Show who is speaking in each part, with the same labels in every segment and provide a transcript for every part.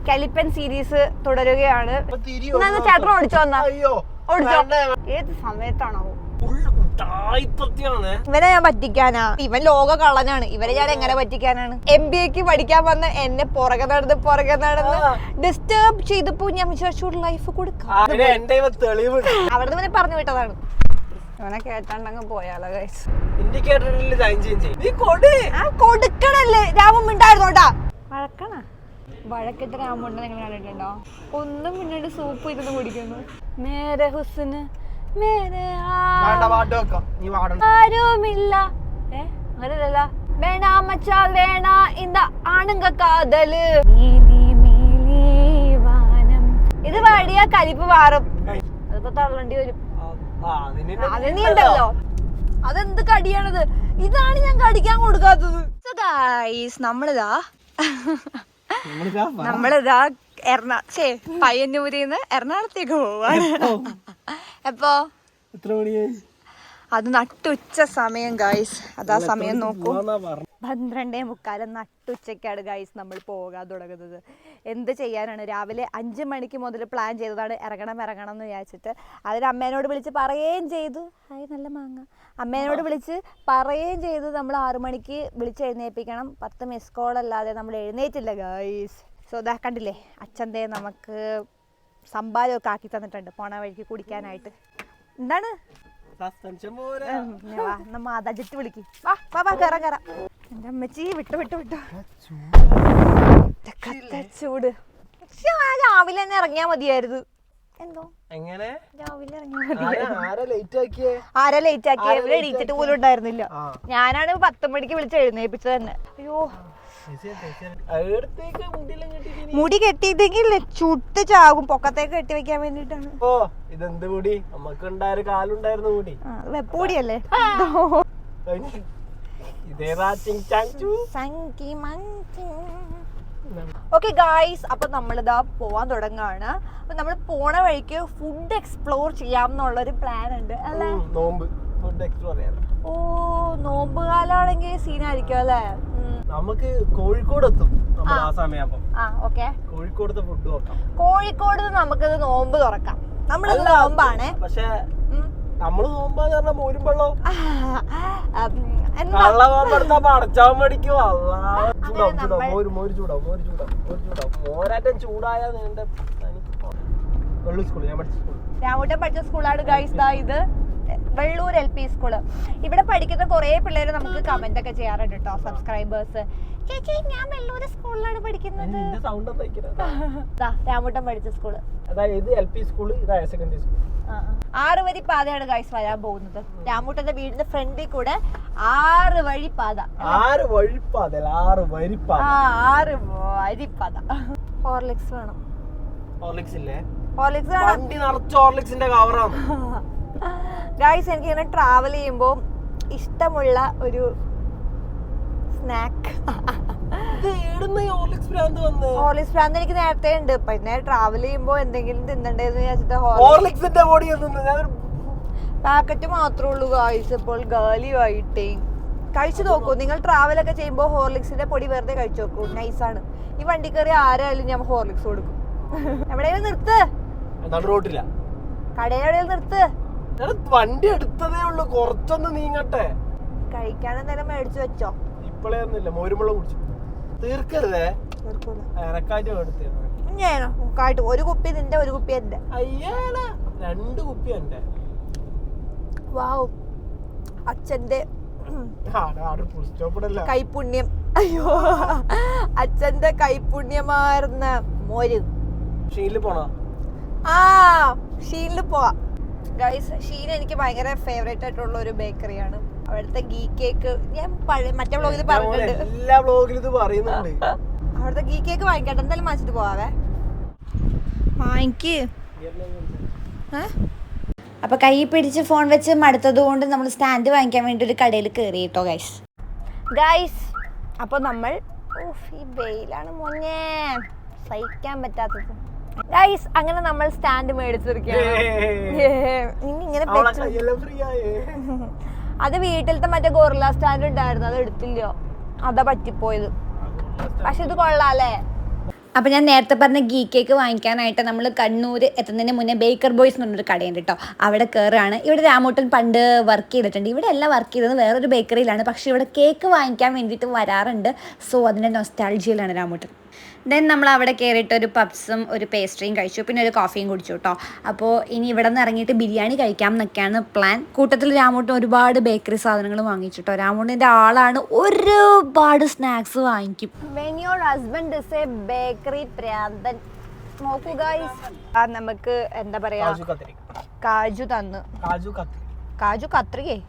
Speaker 1: കലിപ്പൻ series തുടരുകയാണ്. ചേട്ടൻ ഓടിച്ചോ വന്നാ ഓടിച്ചോ ഏത് സമയത്താണോ? ഇവനെ ഞാൻ പറ്റിക്കാനാ? ഇവൻ ലോക കള്ളനാണ്. ഇവരെ ഞാൻ എങ്ങനെ പറ്റിക്കാനാണ്? MBA പഠിക്കാൻ വന്ന എന്നെ പുറകെ നടന്ന് ഡിസ്റ്റർബ് ചെയ്തപ്പോ ഞാൻ വിചാരിച്ചു ലൈഫ് കൊടുക്കാം. അവിടെ നിന്ന് പറഞ്ഞു വിട്ടതാണ്. ഇവനെ കേട്ടാണ്ടങ്ങ് പോയാലോ ഗൈസ്. കൊടുക്കണല്ലേ രാമൻ മിണ്ടായിരുന്നോട്ടാ. വഴക്കണ വഴക്കിട്ട് രാമുണ്ട് നിങ്ങൾ കണ്ടിട്ടുണ്ടോ? ഒന്നും പിന്നീട് സൂപ്പ് ഇരുന്ന് കുടിക്കുന്നു. മേരെ ഹുസ്ന് മേരെ ആരുമില്ല അങ്ങനെയല്ല. വേണ മച്ചാ വേണ ഇന്ത ആണുങ്ക കാതല് വാനം. ഇത് പാടിയാ കലിപ്പ് മാറും. അതിപ്പോ തള്ളണ്ടി വരും. അത് നീ ഉണ്ടല്ലോ. അതെന്ത് കടിയാണത്? ഇതാണ് ഞാൻ കടിക്കാൻ കൊടുക്കാത്തത്. നമ്മളിതാ പയ്യന്നൂരിന്ന് എറണാകുളത്തേക്ക് പോവാണ്. എപ്പോ? അത് നട്ടുച്ച സമയം ഗൈസ്. അതാ സമയം നോക്കൂ, 12:45 നട്ടുച്ചയ്ക്കാണ് ഗൈസ് നമ്മൾ പോകാൻ തുടങ്ങുന്നത്. എന്ത് ചെയ്യാനാണ്? രാവിലെ 5 മണിക്ക് മുതൽ പ്ലാൻ ചെയ്തതാണ് ഇറങ്ങണം എന്ന് വിചാരിച്ചിട്ട്. അതിന് അമ്മേനോട് വിളിച്ച് പറയുകയും ചെയ്തു. ഹായ് നല്ല മാങ്ങ. അമ്മേനോട് വിളിച്ച് പറയുകയും ചെയ്തു നമ്മൾ 6 മണിക്ക് വിളിച്ച് എഴുന്നേൽപ്പിക്കണം. 10 മിസ് കോൾ അല്ലാതെ നമ്മൾ എഴുന്നേറ്റില്ല ഗൈസ്. സോ ഇതാ കണ്ടില്ലേ, അച്ഛൻ്റെ നമുക്ക് സംഭാരമൊക്കെ ആക്കി തന്നിട്ടുണ്ട് പോണ വഴിക്ക് കുടിക്കാനായിട്ട്. എന്താണ് മാതാജിട്ട് വിളിക്ക്. വാ കയറാം. എന്റെ അമ്മച്ചി വിട്ടു ചൂട്. രാവിലെ തന്നെ ഇറങ്ങിയാ മതിയായിരുന്നു. എന്തോ രാവിലെ ആരാ ലേറ്റ് ആക്കിയ? ഇവിടെ എണീറ്റിട്ട് പോലും ഉണ്ടായിരുന്നില്ല. ഞാനാണ് 10 മണിക്ക് വിളിച്ച് എഴുന്നേൽപ്പിച്ചത് തന്നെ. അയ്യോ മുടി കെട്ടിയിട്ടെങ്കിൽ ചുട്ട് ചാകും. പൊക്കത്തേക്ക് കെട്ടി വെക്കാൻ വേണ്ടിട്ടാണ്. വെപ്പൂടിയല്ലേ? ഓക്കെ ഗായ്സ്, അപ്പൊ നമ്മളിതാ പോവാൻ തുടങ്ങാണ്. അപ്പൊ നമ്മൾ പോണ വഴിക്ക് ഫുഡ് എക്സ്പ്ലോർ ചെയ്യാമെന്നുള്ളൊരു പ്ലാൻ ഉണ്ട് അല്ലേ? ഓ നോമ്പ് കാലാണെങ്കിൽ സീനായിരിക്കും അല്ലേ?
Speaker 2: നമുക്ക് കോഴിക്കോട് എത്തും ആ സമയം.
Speaker 1: കോഴിക്കോട് നമുക്കത് നോമ്പ് തുറക്കാം. നമ്മള് നോമ്പാണ്.
Speaker 2: പക്ഷെ നമ്മള് നോമ്പാന്ന് പറഞ്ഞാൽ മോരും വെള്ളം മോരാറ്റം ചൂടായ
Speaker 1: രാമൂട്ടൻ പഠിച്ച സ്കൂളാണ് ഗൈസ്. ഇത് വെള്ളൂർ LP സ്കൂള്. ഇവിടെ പഠിക്കുന്ന കുറെ പിള്ളേര് നമുക്ക് കമന്റ് ഒക്കെ ചെയ്യാറുണ്ട് കേട്ടോ, സബ്സ്ക്രൈബേഴ്സ്. ചേച്ചി ഞാൻ വെള്ളൂർ സ്കൂളിലാണ് പഠിക്കുന്നത്. രാമൂട്ടൻ പഠിച്ച സ്കൂള് 6 വരി പാതയാണ് ഗൈസ് വരാൻ പോകുന്നത്. രാമൂട്ടന്റെ വീടിന്റെ ഫ്രണ്ടിൽ കൂടെ 6 വഴി പാത.
Speaker 2: 6
Speaker 1: വരിപ്പാത. ഹോർലിക്സ് വേണം. ഗൈസ് എനിക്കിങ്ങനെ ട്രാവൽ ചെയ്യുമ്പോൾ ഇഷ്ടമുള്ള ഒരു സ്നാക്ക് ഹോർലിക്സ് ഭ്രാന്ത് എനിക്ക് നേരത്തെ ഉണ്ട്. പിന്നെ ട്രാവൽ ചെയ്യുമ്പോ എന്തെങ്കിലും തിന്നണ്ടേന്ന് വിചാരിച്ചിട്ട് പാക്കറ്റ് മാത്രമേ ഉള്ളൂ ഗൈസ്. ഇപ്പോൾ ഗാലിയായിട്ടേ കഴിച്ചു നോക്കൂ. നിങ്ങൾ ട്രാവലൊക്കെ ചെയ്യുമ്പോൾ ഹോർലിക്സിന്റെ പൊടി വെറുതെ കഴിച്ചു നോക്കൂ, നൈസാണ്. ഈ വണ്ടി കയറി ആരായാലും ഞാൻ ഹോർലിക്സ് കൊടുക്കും. എവിടെയെങ്കിലും നിർത്ത്, കടയിൽ നിർത്ത്.
Speaker 2: വണ്ടി എടുത്തതേ ഉള്ളൂ, കുറച്ചൊന്ന് നീങ്ങട്ടെ.
Speaker 1: കഴിക്കാൻ എന്തെങ്കിലും മേടിച്ചു വെച്ചോ?
Speaker 2: ഇപ്പളേന്നില്ല, മോരുമ്പളം കുടിച്ചു തീർക്കരുതേ.
Speaker 1: ഒരു കുപ്പി നിന്റെ ഒരു കുപ്പി എന്റെ.
Speaker 2: 2 കുപ്പി എന്റെ.
Speaker 1: വാവ്, അച്ഛന്റെ കൈപുണ്യം. അയ്യോ, അച്ഛന്റെ കൈപുണ്യമാർന്ന മോര്.
Speaker 2: ഷീനില് പോണോ?
Speaker 1: ഷീനില് പോവാ ഗൈസ്. ഷീൻ എനിക്ക് ഭയങ്കര ഫേവറേറ്റ് ആയിട്ടുള്ള ഒരു ബേക്കറിയാണ്. അവിടുത്തെ ഗീ കേക്ക് ഞാൻ മറ്റേ വ്ളോഗിൽ പറഞ്ഞിട്ടുണ്ട്.
Speaker 2: എല്ലാ വ്ളോഗിലും ഇത് പറയുന്നുണ്ട്.
Speaker 1: അവിടുത്തെ ഗീ കേക്ക് വാങ്ങിക്കട്ടെ, എന്തായാലും വാങ്ങിച്ചിട്ട് പോവാവേ. വാങ്ങിക്ക്. അപ്പൊ കൈ പിടിച്ച് ഫോൺ വെച്ച് മടുത്തത് കൊണ്ട് നമ്മൾ സ്റ്റാൻഡ് വാങ്ങിക്കാൻ വേണ്ടി ഒരു കടയിൽ കയറി കേട്ടോ ഗൈസ്. അപ്പൊ നമ്മൾ ഈ വെയിലാണ് മോനെ സഹിക്കാൻ പറ്റാത്തത് ഗൈസ്. അങ്ങനെ നമ്മൾ സ്റ്റാൻഡ് മേടിച്ചിരിക്കുകയാണ്. ഇങ്ങനെ അത് വീട്ടിലത്തെ മറ്റേ ഗോറില്ല സ്റ്റാൻഡ് ഉണ്ടായിരുന്നു, അത് എടുത്തില്ലോ, അതാ പറ്റിപ്പോയത്. പക്ഷെ ഇത് കൊള്ളാല്ലേ? അപ്പോൾ ഞാൻ നേരത്തെ പറഞ്ഞ ഗീ കേക്ക് വാങ്ങിക്കാനായിട്ട് നമ്മൾ കണ്ണൂർ എത്തുന്നതിന് മുന്നേ ബേക്കർ ബോയ്സ് എന്ന് പറഞ്ഞൊരു കടയുണ്ട് കേട്ടോ. അവിടെ കയറുകയാണ്. ഇവിടെ രാമൂട്ടൻ പണ്ട് വർക്ക് ചെയ്തിട്ടുണ്ട്. ഇവിടെ എല്ലാം വർക്ക് ചെയ്തത് വേറൊരു ബേക്കറിയിലാണ്. പക്ഷേ ഇവിടെ കേക്ക് വാങ്ങിക്കാൻ വേണ്ടിയിട്ട് വരാറുണ്ട്. സോ അതിൻ്റെ നൊസ്റ്റാൾജിയിലാണ് രാമൂട്ടൻ. ദെൻ നമ്മൾ അവിടെ കയറിയിട്ട് ഒരു പപ്സും ഒരു പേസ്ട്രിയും കഴിച്ചു. പിന്നെ ഒരു കോഫിയും കുടിച്ചു കേട്ടോ. അപ്പോൾ ഇനി ഇവിടെ നിന്ന് ഇറങ്ങിയിട്ട് ബിരിയാണി കഴിക്കാം എന്നൊക്കെയാണ് പ്ലാൻ. കൂട്ടത്തിൽ രാമൂട്ടൻ ഒരുപാട് ബേക്കറി സാധനങ്ങൾ വാങ്ങിച്ചു കേട്ടോ. രാമൂട്ടൻ്റെ ആളാണ്, ഒരുപാട് സ്നാക്സ് വാങ്ങിക്കും. When your husband is a bakery പ്രാന്തൻ. നോക്കൂ ഗൈസ്, നമുക്ക് എന്താ പറയാ, കാജു തന്ന്, കാജു കത്രികേ,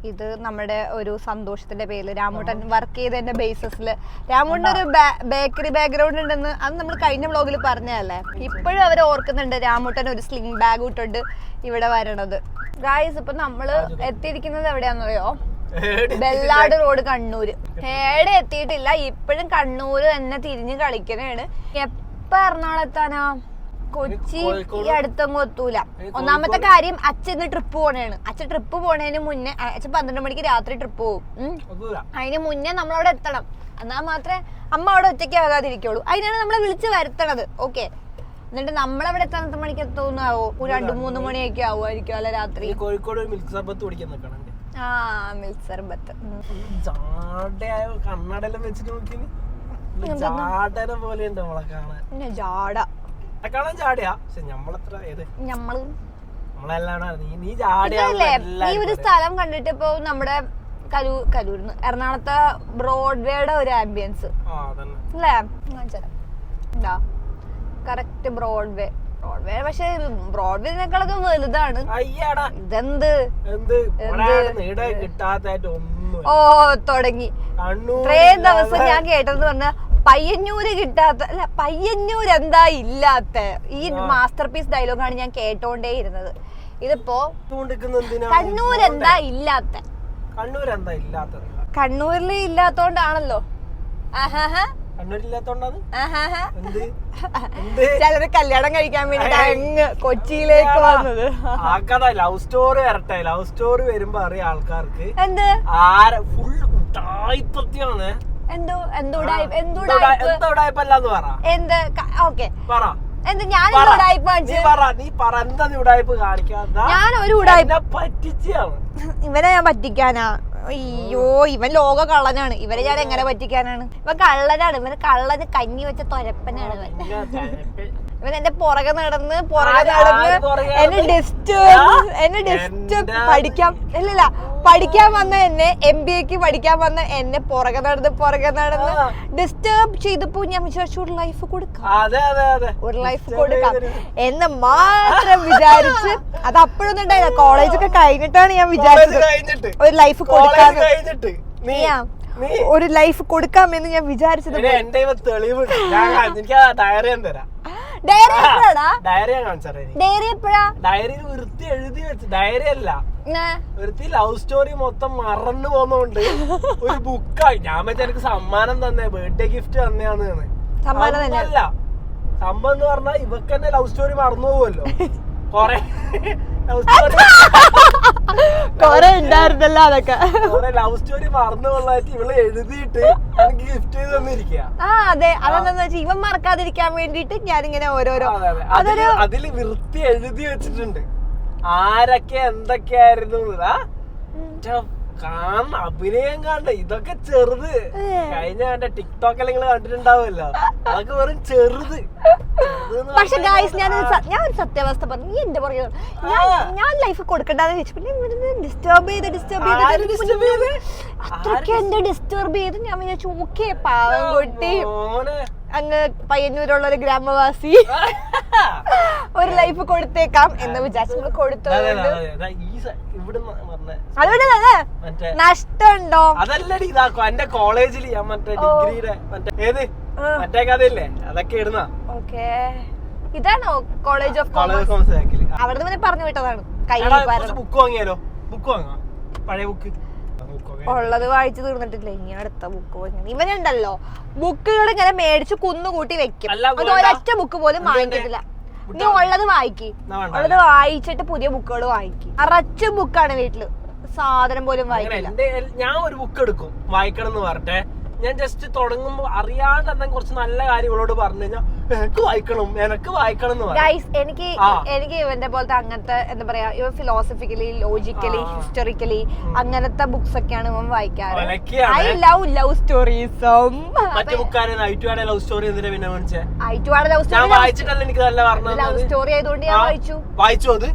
Speaker 1: ഇത് നമ്മുടെ ഒരു സന്തോഷത്തിന്റെ പേരിൽ രാമൂട്ടൻ വർക്ക് ചെയ്തതിന്റെ ബേസിസിൽ. രാമൂട്ടൻ ഒരു ബേക്കറി ബാക്ക്ഗ്രൗണ്ട് ഉണ്ടെന്ന് അത് നമ്മൾ കഴിഞ്ഞ വ്ളോഗിൽ പറഞ്ഞതല്ലേ. ഇപ്പോഴും അവർ ഓർക്കുന്നുണ്ട് രാമൂട്ടൻ ഒരു സ്ലിംഗ് ബാഗ് ഇട്ടുണ്ട് ഇവിടെ വരണത്. ഗായ്സ്, ഇപ്പൊ നമ്മള് എത്തിയിരിക്കുന്നത് എവിടെയാണെന്നറിയോ? ബെല്ലാട് റോഡ്, കണ്ണൂര്. ഏടെ എത്തിയിട്ടില്ല, ഇപ്പോഴും കണ്ണൂര് തന്നെ തിരിഞ്ഞ് കളിക്കണേണ്. എപ്പ എറണാകുളത്താനാ? കൊച്ചി ഈ അടുത്തൊന്നും എത്തൂല. ഒന്നാമത്തെ കാര്യം, അച്ഛൻ ട്രിപ്പ് പോണേണ്. അച്ഛൻ ട്രിപ്പ് പോണേന് മുന്നേ, അച്ഛൻ 12 മണിക്ക് രാത്രി ട്രിപ്പ് പോകും. അതിന് മുന്നേ നമ്മളവിടെ എത്തണം. എന്നാൽ മാത്രമേ അമ്മ അവിടെ ഒറ്റയ്ക്ക് ആകാതിരിക്കുള്ളൂ. അതിനാണ് നമ്മളെ വിളിച്ച് വരുത്തണത്. ഓക്കെ, എന്നിട്ട് നമ്മളവിടെ എത്താൻ എത്ര മണിക്ക് എത്തുന്നാവോ? ഒരു 2-3 മണിയൊക്കെ ആവുമായിരിക്കും അല്ലെ രാത്രി.
Speaker 2: കോഴിക്കോട് മിൽക്ക് സർബത്ത് കുടിക്കാൻ നിൽക്കണം.
Speaker 1: മിൽക്ക് സർബത്ത്
Speaker 2: കണ്ണടെല്ലാം വെച്ചിട്ട് നോക്കി പോലെയുണ്ട് നമ്മളെ കാണാൻ.
Speaker 1: ജാട
Speaker 2: കാണാൻ ചാടിയാ, പക്ഷെ നമ്മളത്ര ഏത്
Speaker 1: ഈ ഒരു സ്ഥലം കണ്ടിട്ട് ഇപ്പൊ നമ്മുടെ കലൂരിന്ന് എറണാകുളത്തെ ബ്രോഡ്വേയുടെ ഒരു ആംബിയൻസ് അല്ലേ? എന്താ കറക്റ്റ് ബ്രോഡ്വേ. പക്ഷെ ബ്രോഡ്വേനേക്കാളൊക്കെ വലുതാണ്. ഇതെന്ത് ഓ തുടങ്ങി. ഇത്രയും ദിവസം ഞാൻ കേട്ടതെന്ന് പറഞ്ഞ പയ്യന്നൂര് കിട്ടാത്ത, അല്ല പയ്യന്നൂര് എന്താ ഇല്ലാത്ത, ഈ മാസ്റ്റർ പീസ് ഡയലോഗാണ് ഞാൻ കേട്ടോണ്ടേ ഇരുന്നത്. ഇതിപ്പോ കണ്ണൂർ എന്താ ഇല്ലാത്ത, കണ്ണൂരിൽ ഇല്ലാത്തോണ്ടാണല്ലോ. ചിലര് കല്യാണം കഴിക്കാൻ വേണ്ടി അങ്ങ് കൊച്ചിയിലേക്ക് വന്നത്.
Speaker 2: ലവ് സ്റ്റോറി വരട്ടെ, ലവ് സ്റ്റോറി വരുമ്പോ അറിയാം ആൾക്കാർക്ക്
Speaker 1: എന്ത്
Speaker 2: ഫുൾ ഉടായിപ്പത്തിയാണ്.
Speaker 1: ഇവനെ ഞാൻ പറ്റിക്കാനാ? അയ്യോ, ഇവൻ ലോക കള്ളനാണ്. ഇവരെ ഞാൻ എങ്ങനെ പറ്റിക്കാനാണ്? ഇവൻ കള്ളനാണ്. ഇവന് കള്ളന് കഞ്ഞി വെച്ച തൊരപ്പനാണ് ഇവൻ എന്റെ പുറകെ നടന്ന് എന്നെ ഡിസ്റ്റർബ് പഠിക്കാൻ വന്ന എന്നെ, MBA പഠിക്കാൻ വന്ന എന്നെ പുറകെ നടന്ന് ഡിസ്റ്റർബ് ചെയ്തപ്പോ ഞാൻ വിചാരിച്ചു ഒരു ലൈഫ് കൊടുക്കാം എന്ന് മാത്രം വിചാരിച്ച്. അത് അപ്പോഴൊന്നും ഉണ്ടായില്ല, കോളേജൊക്കെ കഴിഞ്ഞിട്ടാണ് ഞാൻ വിചാരിച്ചത് ഒരു ലൈഫ് കൊടുക്കാമെന്ന് ഞാൻ വിചാരിച്ചത്.
Speaker 2: ലവ് സ്റ്റോറി മൊത്തം മറന്നു പോന്നോണ്ട് ഒരു ബുക്കായി. ഞാൻ വെച്ചാൽ എനിക്ക് സമ്മാനം തന്നെ, ബർത്ത്ഡേ ഗിഫ്റ്റ് തന്നെയാന്ന്. അല്ല, സംഭവം എന്ന് പറഞ്ഞാൽ ഇവക്ക് തന്നെ ലവ് സ്റ്റോറി മറന്നു പോവല്ലോ. കൊറേ
Speaker 1: ഉണ്ടായിരുന്നല്ലോ അതൊക്കെ.
Speaker 2: ലവ് സ്റ്റോറി മറന്നു കൊള്ളായിട്ട് ഇവള് എഴുതിയിട്ട് എനിക്ക് ഗിഫ്റ്റ് ചെയ്ത് തന്നിരിക്കുക.
Speaker 1: അതെ, അതെന്താന്ന് വെച്ചാൽ ഇവൻ മറക്കാതിരിക്കാൻ വേണ്ടിട്ട് ഞാനിങ്ങനെ ഓരോരോ
Speaker 2: അതില് വൃത്തി എഴുതി വെച്ചിട്ടുണ്ട് ആരൊക്കെ എന്തൊക്കെയായിരുന്നു. കാണണം, അഭിനയം കാണണ്ട. ഇതൊക്കെ ചെറുത്. കഴിഞ്ഞ എന്റെ ടിക്ടോക്ക് നിങ്ങൾ കണ്ടിട്ടുണ്ടാവുമല്ലോ, അതൊക്കെ വെറും ചെറുത്.
Speaker 1: പക്ഷെ ഗായ്സ്, ഞാൻ ഒരു സത്യാവസ്ഥ പറഞ്ഞു. നീ എന്റെ പുറകെ ഞാൻ ലൈഫ് കൊടുക്കണ്ടെന്ന് വെച്ചു. പിന്നെ ഡിസ്റ്റർബ് ചെയ്ത് അത്രയ്ക്ക് എന്റെ ഡിസ്റ്റർബ് ചെയ്ത് ഞാൻ വിചാരിച്ചു ഓക്കെ, പാവം കുട്ടി അങ്ങ് പയ്യന്നൂരുള്ള ഒരു ഗ്രാമവാസി ഒരു ലൈഫ് കൊടുത്തേക്കാം എന്ന് വിചാരിച്ചു കൊടുത്തോണ്ട്. അതുകൊണ്ട് നഷ്ടമുണ്ടോ?
Speaker 2: അതല്ലടി, ഇതാക്കോ എന്റെ കോളേജിൽ ഞാൻ മറ്റേ ഡിഗ്രിയുടെ മറ്റേ കഥയില്ലേ, അതൊക്കെ ഇടുന്ന.
Speaker 1: ഇതാണോ കോളേജ് ഓഫ് കോമേഴ്സ്? അവിടെ നിന്ന് പറഞ്ഞു വിട്ടതാണ്.
Speaker 2: ബുക്ക് വാങ്ങിയാലോ? ബുക്ക് വാങ്ങാം, പഴയ ബുക്ക്
Speaker 1: ഉള്ളത് വായിച്ചു തീർന്നിട്ടില്ല. ഇനി അടുത്ത ബുക്ക് വാങ്ങി. ഇവനുണ്ടല്ലോ ബുക്കുകൾ ഇങ്ങനെ മേടിച്ച് കുന്നുകൂട്ടി വെക്കും. അത് ഒരൊറ്റ ബുക്ക് പോലും വാങ്ങിക്കത്തില്ല. നീ ഉള്ളത് വായിക്കി, ഉള്ളത് വായിച്ചിട്ട് പുതിയ ബുക്കുകൾ വായിക്കി. അറച്ച ബുക്കാണ് വീട്ടില്, സാധനം പോലും വായിക്കില്ല.
Speaker 2: ഞാൻ ഒരു ബുക്ക് എടുക്കും വായിക്കണം എന്ന് പറഞ്ഞെ, ഞാൻ ജസ്റ്റ് തുടങ്ങുമ്പോ അറിയാണ്ട് എന്തെങ്കിലും കുറച്ച് നല്ല കാര്യം ഇവളോട് പറഞ്ഞു കഴിഞ്ഞാൽ എനിക്ക് വായിക്കണം എന്ന് പറയും.
Speaker 1: എനിക്ക് ഇവന്റെ പോലത്തെ അങ്ങനത്തെ എന്താ പറയാ, ഇവ ഫിലോസഫിക്കലി, ലോജിക്കലി, ഹിസ്റ്റോറിക്കലി അങ്ങനത്തെ ബുക്സ് ഒക്കെയാണ് ഇവൻ വായിക്കാറ്. I love സ്റ്റോറീസും.
Speaker 2: മറ്റേ ബുക്കാരെ ഐറ്റുവാടെ ലവ് സ്റ്റോറി എന്തിനാ പിന്നെ മേടിച്ചേ?
Speaker 1: ഐറ്റുവാടെ ലവ് സ്റ്റോറി
Speaker 2: വായിച്ചിട്ടല്ല എനിക്ക് നല്ല പറഞ്ഞു.
Speaker 1: ലവ് സ്റ്റോറി ആയതുകൊണ്ട് ഞാൻ
Speaker 2: വായിച്ചു. അത്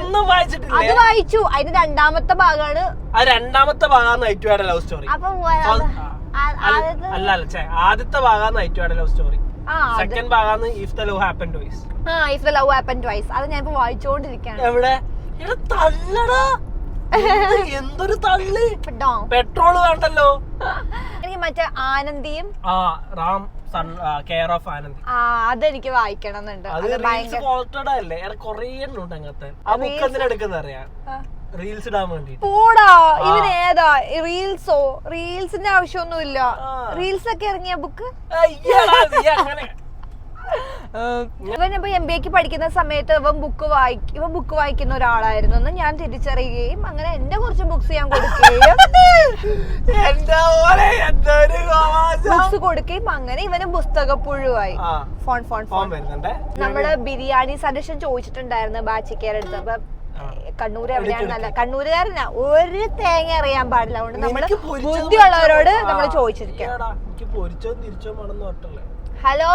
Speaker 1: ഒന്നും വായിച്ചിട്ടില്ല. അത് വായിച്ചു. അതിന്റെ രണ്ടാമത്തെ ഭാഗമാണ്.
Speaker 2: രണ്ടാമത്തെ ഭാഗമാണ് ഐറ്റുവാടെ ലവ് സ്റ്റോറി.
Speaker 1: അപ്പൊ
Speaker 2: ആദ്യത്തെ ഭാഗമാണ് ഐറ്റുവാടെ ലവ് സ്റ്റോറി. സെക്കൻഡ് ഭാഗമാണ് if the love happen twice.
Speaker 1: If the love happen twice. അത് ഞാൻ ഇപ്പൊ വായിച്ചോണ്ടിരിക്കുകയാണ്.
Speaker 2: എവിടെ തള്ളടാ, എന്തൊരു തള്ളി. പെട്രോള് വേണ്ടല്ലോ.
Speaker 1: എനിക്ക് മറ്റേ ആനന്ദിയും
Speaker 2: കെയർ ഓഫ് ആനന്ദി
Speaker 1: അതെനിക്ക് വായിക്കണം എന്നുണ്ട്.
Speaker 2: റീൽസ് ഇടാൻ വേണ്ടി.
Speaker 1: പോടാ, ഇവനേതാ റീൽസോ? റീൽസിന്റെ ആവശ്യമൊന്നുമില്ല. റീൽസ് ഒക്കെ ഇറങ്ങിയ ബുക്ക്. ഇവനിപ്പോ MBA പഠിക്കുന്ന സമയത്ത് ഇവൻ ബുക്ക് വായിക്കുന്ന ഒരാളായിരുന്നു എന്ന് ഞാൻ തിരിച്ചറിയുകയും അങ്ങനെ എന്റെ കുറച്ച് ബുക്സ് ഞാൻ കൊടുക്കുകയും ബുക്സ് കൊടുക്കുകയും അങ്ങനെ ഇവന് പുസ്തകപ്പുഴുവായി. ഫോൺ നമ്മള് ബിരിയാണി സജഷൻ ചോദിച്ചിട്ടുണ്ടായിരുന്നു ബാച്ചിക്കാരുടെ അടുത്ത്. അപ്പൊ കണ്ണൂർ എവിടെയാണെന്നല്ല, കണ്ണൂരുകാരനാ, ഒരു തേങ്ങ അറിയാൻ പാടില്ല. അതുകൊണ്ട് നമ്മള് ബുദ്ധിയുള്ളവരോട് നമ്മള് ചോദിച്ചിരിക്കാം. ഹലോ,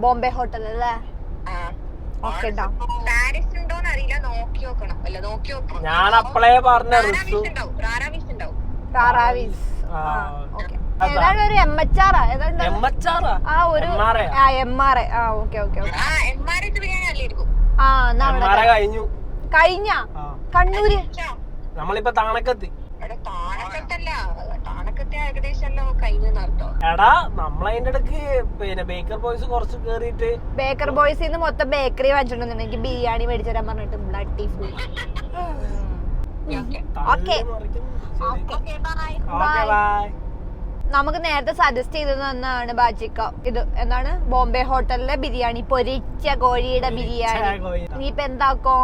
Speaker 1: ബോംബെ ഹോട്ടൽ അല്ലേ?
Speaker 2: ഞാൻ അപ്പളേ പറഞ്ഞ
Speaker 1: ഏതാണ് ഒരു MHR കഴിഞ്ഞ കണ്ണൂര്
Speaker 2: നമ്മളിപ്പോ താണക്കെത്തി. എടാ നമ്മളതിന്റെ ഇടക്ക് പിന്നെ ബേക്കർ ബോയ്സ് കുറച്ച് കേറിയിട്ട്
Speaker 1: ബേക്കർ ബോയ്സിന്ന് മൊത്തം ബേക്കറി വാങ്ങിച്ചിട്ടുണ്ടെന്ന് എനിക്ക് ബിരിയാണി മേടിച്ചു തരാൻ പറഞ്ഞിട്ട് ബ്ലഡി ഫുൾ. നമുക്ക് നേരത്തെ സജസ്റ്റ് ചെയ്തത് തന്നാണ് ബാജിക്ക. ഇത് എന്താണ്, ബോംബെ ഹോട്ടലിലെ ബിരിയാണി, പൊരിച്ച കോഴിയുടെ ബിരിയാണി. നീ ഇപ്പൊ എന്താക്കോ?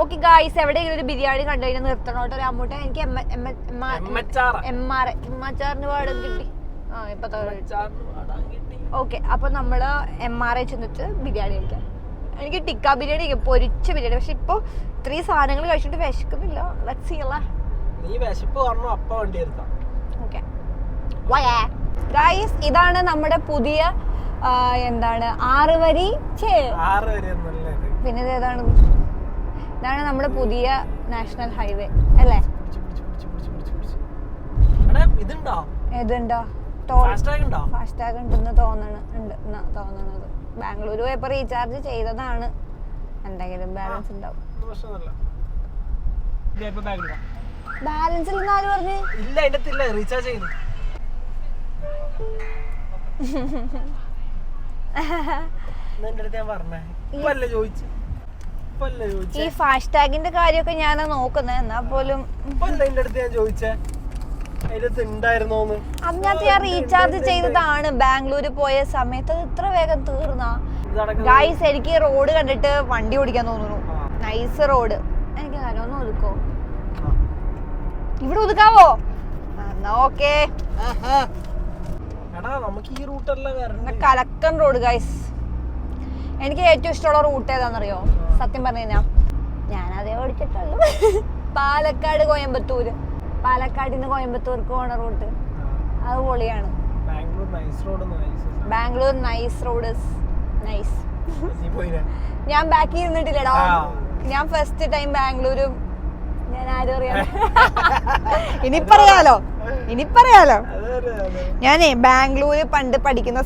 Speaker 1: ഓക്കെ ഗായ്സ്, എവിടെയെങ്കിലും ഒരു ബിരിയാണി കണ്ടു കഴിഞ്ഞാൽ നിർത്തണോട്ടോ രാമൂട്ടെ. എനിക്ക് എമ്മാച്ചാറിന് പാടം കിട്ടി. ഓക്കെ, അപ്പൊ നമ്മള് MRA ചെന്നിട്ട് ബിരിയാണി കഴിക്കാം. എനിക്ക് ടിക്ക ബിരിയാണി, പൊരിച്ച ബിരിയാണി. പക്ഷെ ഇപ്പൊ ഇത്രയും സാധനങ്ങൾ കഴിച്ചിട്ട് വിശക്കുന്നില്ല. ലെറ്റ്സ് സീ അല്ലേ. ഓക്കെ ഗായ്സ്, ഇതാണ് നമ്മുടെ പുതിയ എന്താണ് 6 വരി. പിന്നെ ഏതാണ്? ഇതാണ് നമ്മുടെ പുതിയ നാഷണൽ ഹൈവേ അല്ലേ? ഏതുണ്ടോ? ഫാസ്ടാഗ് ഉണ്ടെന്ന് തോന്നണത്. ബാംഗ്ലൂർ പോയപ്പോ റീചാർജ് ചെയ്തതാണ്. എന്തെങ്കിലും ബാലൻസ് ഉണ്ടാവും. ബാലൻസ് ഇല്ലെന്ന് ആര് പറഞ്ഞു?
Speaker 2: റീചാർജ് ചെയ്തു.
Speaker 1: ഈ ഫാസ്ടാഗിന്റെ കാര്യമൊക്കെ ഞാൻ നോക്കുന്നത്. എന്നാ പോലും അതിനകത്ത് ഞാൻ റീചാർജ് ചെയ്തതാണ് ബാംഗ്ലൂര് പോയ സമയത്ത്. അത് ഇത്ര വേഗം തീർന്നാ? ഗായ്സ്, എനിക്ക് റോഡ് കണ്ടിട്ട് വണ്ടി ഓടിക്കാൻ തോന്നുന്നു. Nice road. എനിക്ക് നല്ലോണം ഒതുക്കോ? ഇവിടെ ഒതുക്കാവോ? എന്നാ ഓക്കെ. കലക്കൻ road guys. എനിക്ക് ഏറ്റവും ഇഷ്ടമുള്ള റൂട്ട് ഏതാണെന്നറിയോ? സത്യം പറഞ്ഞു കഴിഞ്ഞാൽ ഞാൻ അതേ ഓടിച്ചിട്ടുള്ളൂ. പാലക്കാട് കോയമ്പത്തൂര്. പാലക്കാടിന്ന് കോയമ്പത്തൂർക്ക് പോണ റൂട്ട് അത് പൊളിയാണ്. Bangalore nice road nice. ഞാൻ ബാക്കി ഇരുന്നിട്ടില്ലടാ. ഞാൻ ഫസ്റ്റ് ടൈം ബാംഗ്ലൂരും. ഞാൻ ആരും അറിയാം. ഇനിപ്പറയാലോ. ഞാനേ ബാംഗ്ലൂര് പണ്ട് പഠിക്കുന്ന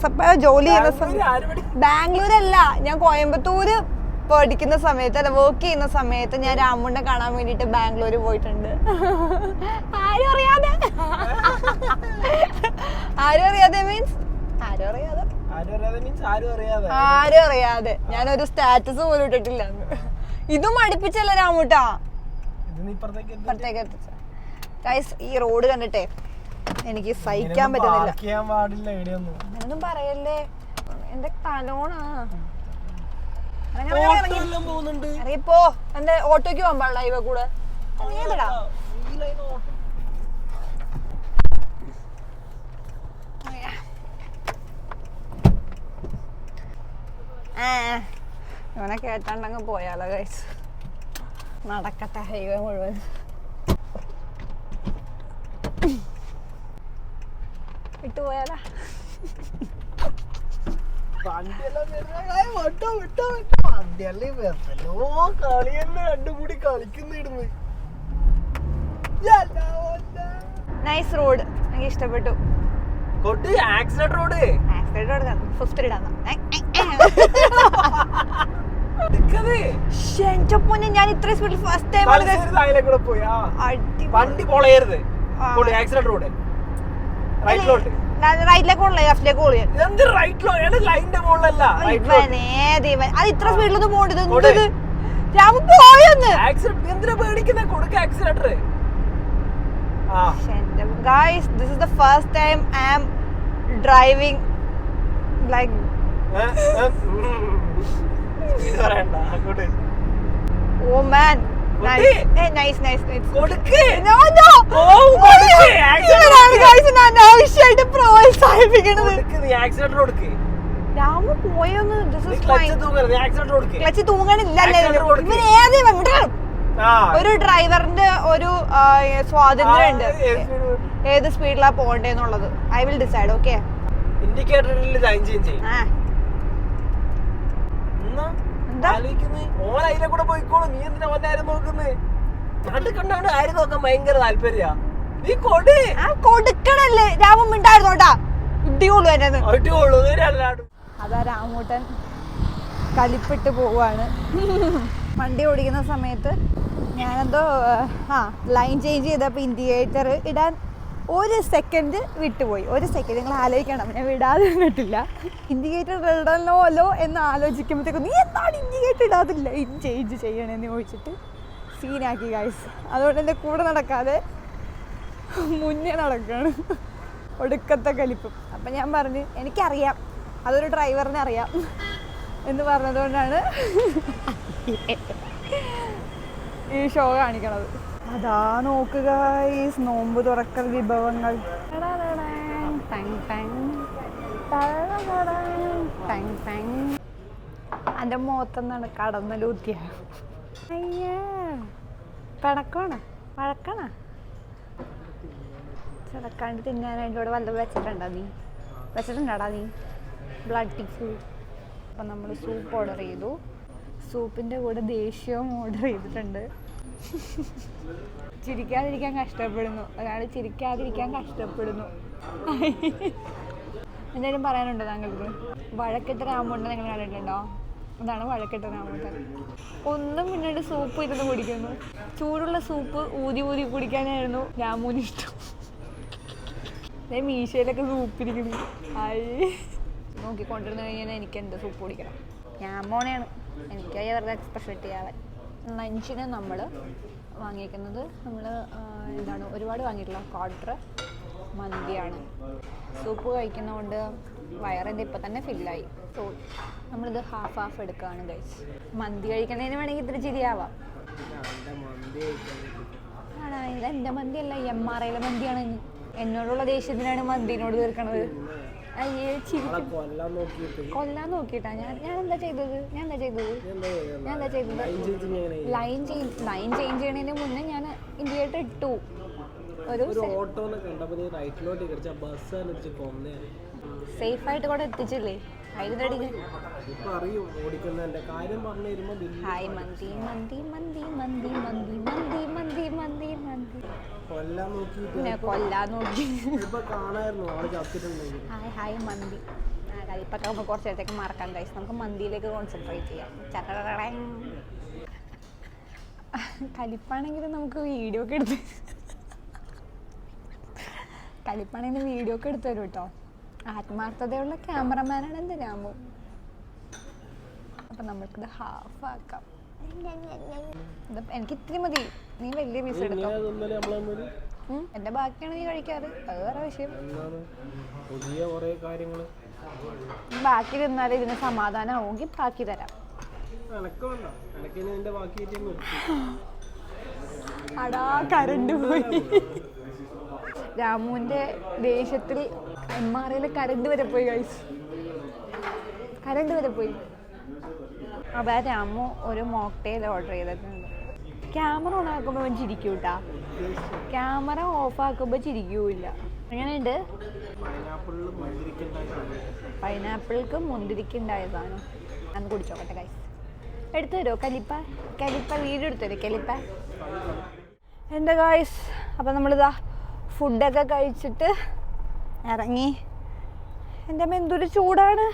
Speaker 1: ജോലി ചെയ്യുന്ന സമയത്ത്, ബാംഗ്ലൂരല്ല, ഞാൻ കോയമ്പത്തൂര് പഠിക്കുന്ന സമയത്ത് അല്ല വർക്ക് ചെയ്യുന്ന സമയത്ത് ഞാൻ രാമുണ്ടെ കാണാൻ വേണ്ടിട്ട് ബാംഗ്ലൂര് പോയിട്ടുണ്ട്. ആരും അറിയാതെ ഞാനൊരു സ്റ്റാറ്റസ് പോലും ഇട്ടിട്ടില്ല. ഇതും അടുപ്പിച്ചല്ല രാമൂട്ടാ. ഗൈസ്, ഈ റോഡ് കണ്ടിട്ടേ എനിക്ക് സഹിക്കാൻ പറ്റുന്നില്ല. അങ്ങനൊന്നും പറയല്ലേ, എന്റെ തലോണാ. ഇറങ്ങിപ്പോ എന്റെ ഓട്ടോയ്ക്ക് പോകാൻ പാടില്ല ഇവ കൂടെ ഏതടാ ഇവനെ കേട്ടാണ്ടങ്ങ് പോയാലോ ഗൈസ് നടക്കട്ടെ ഹൈവേ മുഴുവൻ വിട്ടുപോയാലാ നൈസ് റോഡ് എനിക്ക് ഇഷ്ടപ്പെട്ടു
Speaker 2: ആക്സിഡന്റ് റോഡ്
Speaker 1: ഫിഫ്ത്ത് ഇടാൻ ഞാൻ ഇത്ര സ്പീഡിൽ ഫസ്റ്റ് ടൈം
Speaker 2: വണ്ടി പൊളയരുത് ആക്സിഡന്റ് റോഡ് റൈറ്റിലോട്ട്
Speaker 1: റൈറ്റിലേക്ക് പോകണല്ലേ ലെഫ്റ്റിലേക്ക് പോകണേ
Speaker 2: എന്ത് റൈറ്റിലോ ലൈനിന്റെ മുകളിലല്ല
Speaker 1: അത് ഇത്ര സ്പീഡിലൊന്നും പോകേണ്ടത് രാമ പോയൊന്ന്
Speaker 2: എന്തിനാ പേടിക്കുന്ന കൊടുക്ക ആക്സിഡന്റർ
Speaker 1: guys this is the first time I am driving like oh man nice
Speaker 2: കൊടുക്ക്
Speaker 1: no ആവശ്യമായിട്ട് പ്രോത്സാഹിപ്പിക്കണത്
Speaker 2: ആക്സിഡന്റർ കൊടുക്ക്
Speaker 1: രാമ പോയൊന്ന്
Speaker 2: ക്ലച്ച്
Speaker 1: തൂങ്ങണില്ലല്ലേ ഇവൻ ഒരു ഡ്രൈവറിന്റെ ഒരു സ്വാതന്ത്ര്യം ഉണ്ട് ഏത് സ്പീഡിലാ പോകണ്ടേന്നുള്ളത് ഐ വിൽ ഡിസൈഡ് ഓക്കെ
Speaker 2: ഇൻഡിക്കേറ്ററിൽ ലൈൻ ചേഞ്ച് ചെയ്യും കൂടെ പോയിക്കോളൂ നീ എന്തിനാ ഓന്റെ ആരും നോക്കുന്നേ നാട്ടിൽ കണ്ടാണ് ആരും നോക്കാൻ ഭയങ്കര താല്പര്യ നീ
Speaker 1: കൊടുക്കണല്ലേ രാമൻ മിണ്ടായിരുന്നോട്ടാ ഇടിയോളൂ എന്നെ അതാ രാമൂട്ടൻ കലിപ്പിട്ട് പോവാണ് വണ്ടി ഓടിക്കുന്ന സമയത്ത് ഞാനെന്തോ ലൈൻ ചേഞ്ച് ചെയ്തപ്പോൾ ഇൻഡിക്കേറ്റർ ഇടാൻ ഒരു സെക്കൻഡ് വിട്ടുപോയി ഒരു സെക്കൻഡ് നിങ്ങൾ ആലോചിക്കണം ഞാൻ വിടാതെ നിന്നിട്ടില്ല ഇൻഡിക്കേറ്റർ ഇടണമല്ലോ എന്ന് ആലോചിക്കുമ്പോഴത്തേക്കും നീ എന്താണ് ഇൻഡിക്കേറ്റർ ഇടാതെ ലൈൻ ചേഞ്ച് ചെയ്യണമെന്ന് ചോദിച്ചിട്ട് സീനാക്കി ഗൈസ് അതുകൊണ്ട് എൻ്റെ കൂടെ നടക്കാതെ മുന്നേ നടക്കുകയാണ് ഒടുക്കത്തെ കലിപ്പും അപ്പം ഞാൻ പറഞ്ഞു എനിക്കറിയാം അതൊരു ഡ്രൈവറിനെ അറിയാം എന്ന് പറഞ്ഞതുകൊണ്ടാണ് ഈ ഷോ കാണിക്കണത് അതാ നോക്കുക ഈ നോമ്പ് തുറക്കൽ വിഭവങ്ങൾ എൻ്റെ മുഖത്തെന്നാണ് കടന്നലൂത്തിയ അയ്യേ പിണക്കാണ് വഴക്കാണ് ചിലക്കാണ്ട് തിന്നാനായിട്ട് ഇവിടെ വല്ല വെച്ചിട്ടുണ്ടാടാ നീ ബ്ലഡ് ടിക്സ് അപ്പം നമ്മൾ സൂപ്പ് ഓർഡർ ചെയ്തു സൂപ്പിൻ്റെ കൂടെ ദേഷ്യവും ഓർഡർ ചെയ്തിട്ടുണ്ട് ചിരിക്കാതിരിക്കാൻ കഷ്ടപ്പെടുന്നു ഒരാൾ ചിരിക്കാതിരിക്കാൻ കഷ്ടപ്പെടുന്നു എന്തെങ്കിലും പറയാനുണ്ടോ താങ്കൾക്ക് വഴക്കെട്ട് രാമുണ്ട് നിങ്ങൾ കണ്ടിട്ടുണ്ടോ അതാണ് വഴക്കെട്ട് രാമുട്ടൻ ഒന്നും പിന്നീട് സൂപ്പ് ഇരുന്ന് കുടിക്കുന്നു ചൂടുള്ള സൂപ്പ് ഊതി കുടിക്കാനായിരുന്നു രാമുവിന് ഇഷ്ടം മീശയിലൊക്കെ സൂപ്പ് ഇരിക്കുന്നു നോക്കിക്കൊണ്ടിരുന്നു കഴിഞ്ഞാൽ എനിക്ക് എന്ത് സൂപ്പ് കുടിക്കണം ഞാൻ മോനെയാണ് എനിക്കായി വെറുതെ എക്സ്പ്രഷൻ ചെയ്യാൻ ലഞ്ചിന് നമ്മൾ വാങ്ങിയിരിക്കുന്നത് എന്താണ് ഒരുപാട് വാങ്ങിയിട്ടുള്ള ക്വാർട്ടർ മന്തിയാണ് സൂപ്പ് കഴിക്കുന്നതുകൊണ്ട് വയറിൻ്റെ ഇപ്പം തന്നെ ഫില്ലായി സോ നമ്മളിത് ഹാഫ് എടുക്കുകയാണ് ഗൈസ് മന്തി കഴിക്കുന്നതിന് വേണമെങ്കിൽ ഇത്തിരി ചിരിയാവാം ആണോ ഇത് എൻ്റെ മന്തിയല്ല MRIയിലെ മന്തിയാണ് എന്നോടുള്ള ദേഷ്യത്തിനാണ് മന്തിനോട് തീർക്കണത് അയ്യേ കൊല്ലാൻ നോക്കിയിട്ടാ ഞാൻ എന്താ ചെയ്തത് ലൈൻ ചേഞ്ച് ചെയ്യണതിന് മുന്നേ ഞാൻ ഇൻഡിക്കേറ്റർ ഇട്ടു ഒരു സേഫ് ആയിട്ട് കൂടെ എത്തിച്ചില്ലേ ഹായ് മന്തി കൊല്ലാൻ നോക്കി ഹായ് മന്തി കളിപ്പൊക്കെ നമുക്ക് കുറച്ച് നേരത്തേക്ക് മറക്കാൻ കഴിച്ചു നമുക്ക് മന്തിയിലേക്ക് കോൺസെൻട്രേറ്റ് ചെയ്യാം കലിപ്പാണെങ്കിൽ നമുക്ക് വീഡിയോ ഒക്കെ എടുത്ത് തരും കേട്ടോ ആത്മാർത്ഥതയുള്ള ക്യാമറമാനാണ് എൻ്റെ രാമു അപ്പം നമുക്കിത് ഹാഫ് ആക്കാം എനിക്ക് ഇത്തിരി മതി നീ വലിയ പീസ് എടുത്തോ എന്റെ ബാക്കിയാണ് നീ കഴിക്കാറ് അത് വേറെ വിഷയം ബാക്കി തിന്നാലും ഇതിന് സമാധാനമാവുമെങ്കിൽ ബാക്കി തരാം അടാ കരണ്ട് പോയി. രാമുവിന്റെ ദേഷ്യത്തിൽ MRIയില് കരണ്ട് വരെ പോയി ഗൈസ്. കരണ്ട് വരെ പോയി. അതാ രാമു ഒരു മോക്ടെയിൽ ഓർഡർ ചെയ്തിട്ടുണ്ട്. ക്യാമറ ഓൺ ആക്കുമ്പോൾ അവൻ ചിരിക്കൂട്ടാ, ക്യാമറ ഓഫ് ആക്കുമ്പോൾ ചിരിക്കൂല്ല. എങ്ങനെയുണ്ട്? പൈനാപ്പിൾക്ക് മുന്തിരിക്കുണ്ടായതാണ്. അന്ന് കുടിച്ചോട്ടെ ഗൈസ്. എടുത്തു തരുമോ കലിപ്പ? കലിപ്പ വീഡിയോ എടുത്തു തരും കലിപ്പ. എൻ്റെ ഗൈസ്, അപ്പം നമ്മളിതാ ഫുഡൊക്കെ കഴിച്ചിട്ട് ഇറങ്ങി. എൻ്റെ അമ്മ എന്തൊരു ചൂടാണ്!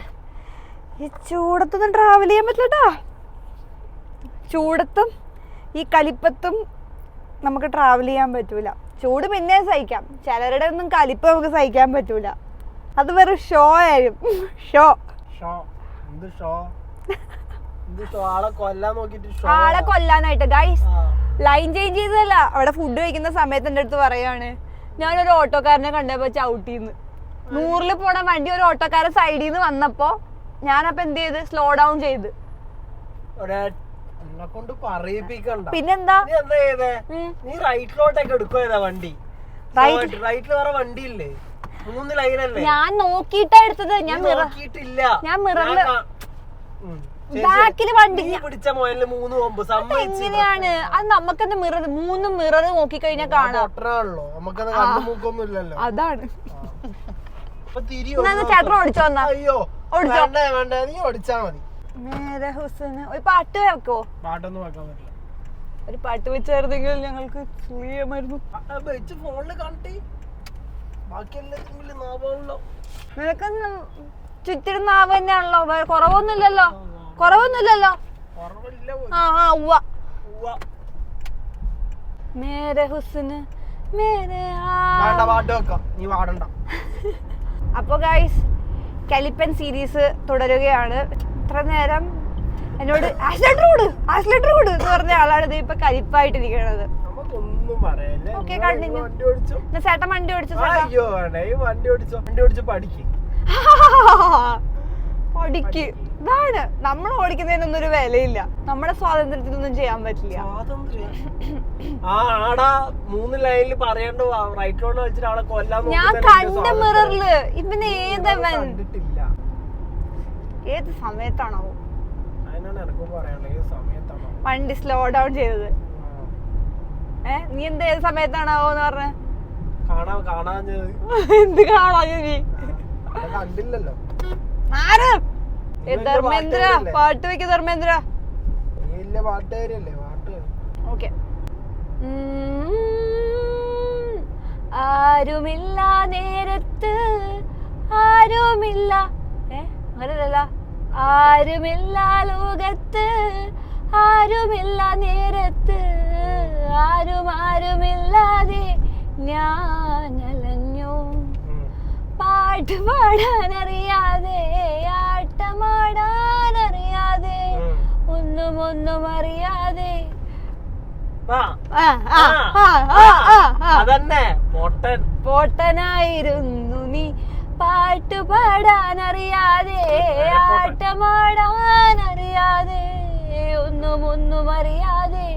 Speaker 1: ഈ ചൂടത്തൊന്നും ട്രാവൽ ചെയ്യാൻ പറ്റില്ലട്ടാ. ചൂടത്തും ഈ കലിപ്പത്തും നമുക്ക് ട്രാവൽ ചെയ്യാൻ പറ്റൂല. ചൂട് പിന്നെ സഹിക്കാം, ചിലരുടെ ഒന്നും കലിപ്പ് നമുക്ക് സഹിക്കാൻ പറ്റൂല. അത് വെറും ഷോ ആയിരിക്കും. ആളെ കൊല്ലാനായിട്ട് ഗൈസ്. ലൈൻ ചേഞ്ച് ചെയ്തതല്ല, അവിടെ ഫുഡ് കഴിക്കുന്ന സമയത്ത് എൻ്റെ അടുത്ത് പറയാണ്, ഞാനൊരു ഓട്ടോക്കാരനെ കണ്ടപ്പോ ചവിട്ടിന്ന്. 100-ൽ പോണ വണ്ടി ഒരു ഓട്ടോക്കാരൻ സൈഡിൽ നിന്ന് വന്നപ്പോ ഞാനപ്പോ എന്ത് ചെയ്ത് സ്ലോ ഡൗൺ ചെയ്ത്. പിന്നെന്താ
Speaker 2: നീ റൈറ്റിലോട്ടൊക്കെ എടുക്കുവാ വണ്ടി? റൈറ്റിൽ വേറെ വണ്ടിയില്ലേ? 3 ലൈനല്ലേ?
Speaker 1: ഞാൻ നോക്കിയിട്ടാ എടുത്തത്. ഞാൻ മിററില് ബാക്കില് വണ്ടി
Speaker 2: പിടിച്ച മോയലില് 3 കൊമ്പ്.
Speaker 1: എങ്ങനെയാണ് അത്? നമുക്കെന്താ മിറർ 3 മിറർ നോക്കി കഴിഞ്ഞാൽ കാണാം. അതാണ്. ചേട്ടൻ ഓടിച്ചോ എന്നാ?
Speaker 2: നീ ഓടിച്ചാ മതി.
Speaker 1: ഒരു പാട്ട് വെക്കോ?
Speaker 2: പാട്ടൊന്നും വെക്കാൻ പറ്റില്ല.
Speaker 1: ഒരു പാട്ട് വെച്ചായിരുന്നെങ്കിൽ ഞങ്ങൾക്ക് ചെയ്യാമായിരുന്നു.
Speaker 2: ഫോണില് കണ്ടി
Speaker 1: നിനക്ക് ചുറ്റിനും നാവ് തന്നെയാണല്ലോ, കുറവൊന്നുമില്ലല്ലോ. കുറവൊന്നുമില്ലല്ലോ. മേരെ ഹുസ്ന് മേരെ. അപ്പൊ ഗൈസ്, കലിപ്പൻ സീരീസ് തുടരുകയാണ്. ഇത്ര നേരം എന്നോട് ആക്സിലേറ്റർ കൊടു എന്ന് പറഞ്ഞ ആളാണ് ഇത് ഇപ്പൊ കലിപ്പായിട്ടിരിക്കണത്. Okay, continue. ചേട്ടൻ വണ്ടി ഓടിച്ചു പഠിക്ക്. ഇതാണ് നമ്മൾ ഓടിക്കുന്നതിനൊന്നും ഒരു വിലയില്ല. നമ്മുടെ സ്വാതന്ത്ര്യത്തിനൊന്നും ചെയ്യാൻ പറ്റില്ല. ഞാൻ കണ്ട മിററില് ഇവന് ഏത് സമയത്താണോ വണ്ടി സ്ലോ ഡൗൺ ചെയ്തത്? നീ എന്ത് ഏത് സമയത്താണാവോ എന്ന് പറഞ്ഞ? എന്ത് കാണാ നീ? ആര്? ധർമ്മേന്ദ്ര പാട്ട് വെക്ക്. ധർമ്മേന്ദ്ര ഓക്കെ. ആരുമില്ല നേരത്ത് ആരുമില്ല, അങ്ങനല്ല. ആരുമില്ല ലോകത്ത് ആരുമില്ല നേരത്ത് ആരുമില്ലാതെ ഞാൻ അലഞ്ഞു. പാട്ട് പാടാനറിയാതെ ആട്ടമാടാനറിയാതെ ഒന്നും അറിയാതെ. പോട്ടനായിരുന്നു നീ. പാട്ട് പാടാനറിയാതെ ആട്ടമാടാനറിയാതെ ഒന്നും അറിയാതെ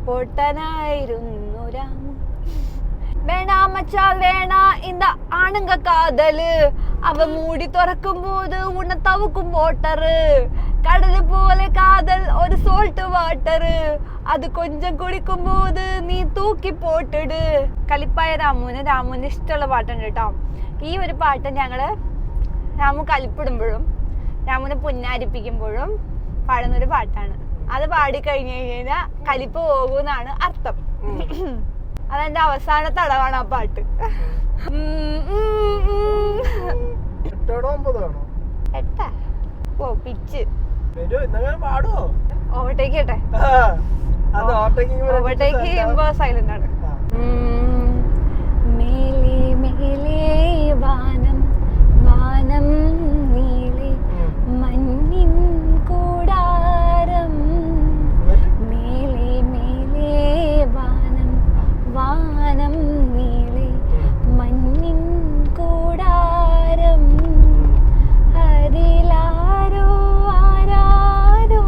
Speaker 1: പൊട്ടനായിരുന്നു രാമു. വേണാ മച്ചാൽ വേണാ இந்த ആണുങ്ക കാതല്. അവ മൂടി തുറക്കുമ്പോது உன்னை தவுக்கும் வாட்டரு. கடல் போல காதல் ஒரு സോൾട്ട് വാട്ടറ്. അത് കൊഞ്ചം കുടിക്കുമ്പോது നീ തൂക്കി പോട്ടിട്. കലിപ്പായ രാമുവിന് ഇഷ്ടമുള്ള പാട്ടുണ്ട് കേട്ടോ. ഈ ഒരു പാട്ട് ഞങ്ങള് രാമു കലിപ്പിടുമ്പോഴും രാമുവിനെ പുന്നാരിപ്പിക്കുമ്പോഴും പാടുന്നൊരു പാട്ടാണ്. അത് പാടിക്കഴിഞ്ഞു കഴിഞ്ഞാൽ കലിപ്പ് പോകുന്നാണ് അർത്ഥം. അതെന്റെ അവസാനത്തെ അടവാണ് ആ പാട്ട്. ഓ പിച്ച് ഓവർടേക്ക് ചെയ്യട്ടെ. ഓവർടേക്ക് ചെയ്യുമ്പോ സൈലന്റ് ആണ്. മേലെ മേലെ വാനം വാനം നീളെ മഞ്ഞിൻ കൂടാരം. മേലെ മേലെ വാനം വാനം നീളെ മഞ്ഞിൻ കൂടാരം. അതിലാരോ ആരാരോ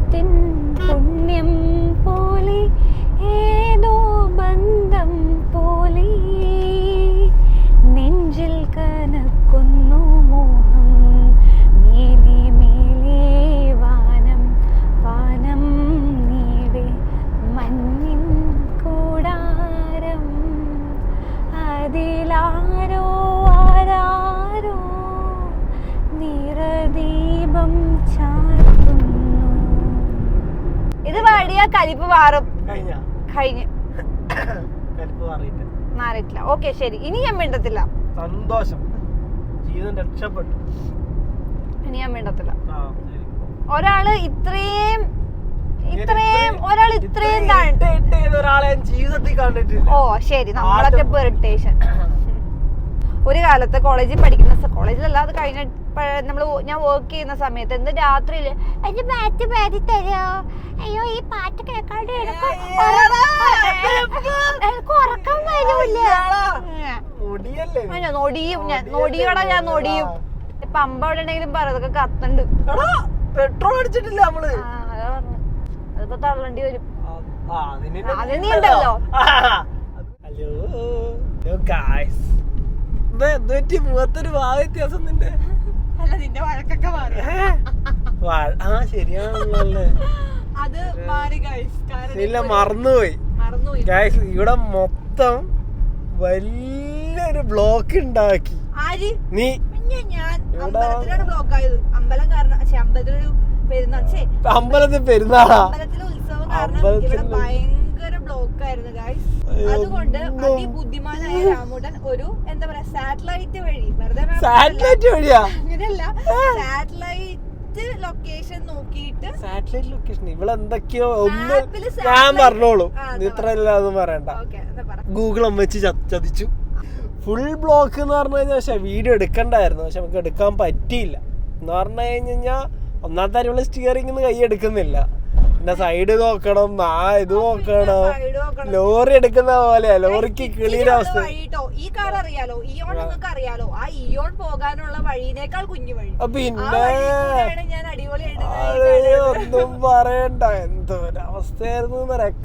Speaker 1: ജന്മത്തിൻ പുണ്യം പോലെ ഏതോ ബന്ധം പോലെ നെഞ്ചിൽ കനക്കുന്നു മോഹം മേലെ മേലെ വാനം വാനം നീടെ മഞ്ഞിൻ കൂടാരം അതിലാരോ ആരാരോ നിറദീപം ചാർത്തുന്നു. ഇത് പാടിയ കലിപ്പ് മാറും. കഴിഞ്ഞു മാറിയിട്ടില്ല. ഓക്കെ ശരി, ഇനി ഞാൻ മിണ്ടത്തില്ല.
Speaker 2: സന്തോഷം, ജീവിതം രക്ഷപ്പെട്ടു.
Speaker 1: ഇനി ഞാൻ മിണ്ടത്തില്ല. ഒരാള് ഇത്രയും
Speaker 2: ഒരാളെ ജീവിതത്തിൽ കണ്ടിട്ടില്ല.
Speaker 1: ഓ ശരി, നമ്മളൊക്കെ ഇപ്പൊ ഇറിറ്റേഷൻ. ഒരു കാലത്ത് കോളേജിൽ പഠിക്കുന്ന കോളേജിലല്ല, അത് കഴിഞ്ഞ ഞാൻ വർക്ക് ചെയ്യുന്ന സമയത്ത് എന്ത് രാത്രിയില് എന്റെ പാട്ട് പാടി തരോ, അയ്യോ ഈ പാട്ട് കേൾക്കാണ്ട് എനിക്ക് ഉറക്കം വരൂല. നൊടിയോടെ ഞാൻ നൊടിയും. ഇപ്പൊ അമ്പ അവിടെ ഉണ്ടെങ്കിലും പറതൊക്കെ കത്തുണ്ട്.
Speaker 2: പെട്രോൾ അടിച്ചിട്ടില്ല നമ്മള്.
Speaker 1: അതാ പറഞ്ഞു, അതിപ്പോ തള്ളേണ്ടി വരും.
Speaker 2: അത്
Speaker 1: നീ ഉണ്ടല്ലോ.
Speaker 2: ഹലോ ഗായ്സ്, മുഖത്തൊരു വ്യത്യാസം നിന്റെ.
Speaker 1: അല്ല, നിന്റെ വഴക്കൊക്കെ മാറി.
Speaker 2: ശരിയാണല്ലേ,
Speaker 1: അത് മാറി ഗൈസ്.
Speaker 2: ഇല്ല, മറന്നുപോയി ഗൈസ്. ഇവിടെ മൊത്തം വലിയൊരു ബ്ലോക്ക് ഉണ്ടാക്കി. നീ
Speaker 1: ഞാൻ അമ്പലത്തിലാണ് ബ്ലോക്ക് ആയത്. അമ്പലം കാരണം അമ്പലത്തിലൊരു പെരുന്നാൾ,
Speaker 2: അമ്പലത്തിൽ പെരുന്നാളാ,
Speaker 1: അമ്പലത്തിലെ ഉത്സവം കാരണം ഇവിടെ ഭയങ്കര ബ്ലോക്ക് ആയിരുന്നു ഗൈസ്. അതുകൊണ്ട് അതിബുദ്ധിമാനായ രാമുടൻ ഒരു എന്താ പറയാ സാറ്റലൈറ്റ് വഴി, വെറുതെ
Speaker 2: സാറ്റലൈറ്റ് വഴിയാ,
Speaker 1: അങ്ങനെയല്ല, സാറ്റലൈറ്റ് ലൊക്കേഷൻ നോക്കിയിട്ട്,
Speaker 2: സാറ്റലൈറ്റ് ലൊക്കേഷൻ ഇവിടെ എന്തൊക്കെയോ ഒന്ന് ഞാൻ പറഞ്ഞോളൂ, ഇത്രയല്ല അത് പറയണ്ട. ഗൂഗിൾ വെച്ച് ചതിച്ചു. ഫുൾ ബ്ലോക്ക് എന്ന് പറഞ്ഞു കഴിഞ്ഞാൽ, പക്ഷെ വീഡിയോ എടുക്കണ്ടായിരുന്നു, പക്ഷെ നമുക്ക് എടുക്കാൻ പറ്റിയില്ല. എന്ന് പറഞ്ഞു കഴിഞ്ഞാൽ ഒന്നാമത്തെ കാര്യമുള്ള സ്റ്റിയറിംഗ് കൈ എടുക്കുന്നില്ല, പിന്നെ സൈഡ് നോക്കണം, ഇത് നോക്കണം, ലോറി എടുക്കുന്ന പോലെയാ, ലോറിക്ക് ക്ലിയർ അവസ്ഥ.
Speaker 1: ഈ കാർ അറിയാലോ, ഇയോൺ നിങ്ങൾക്ക് അറിയാലോ, ആ ഇയോൺ പോകാനുള്ള വഴിയേക്കാൾ കുഞ്ഞു വഴി.
Speaker 2: പിന്നെ
Speaker 1: ഞാൻ
Speaker 2: ഒന്നും പറയണ്ട, എന്തൊരവസ്ഥയായിരുന്നു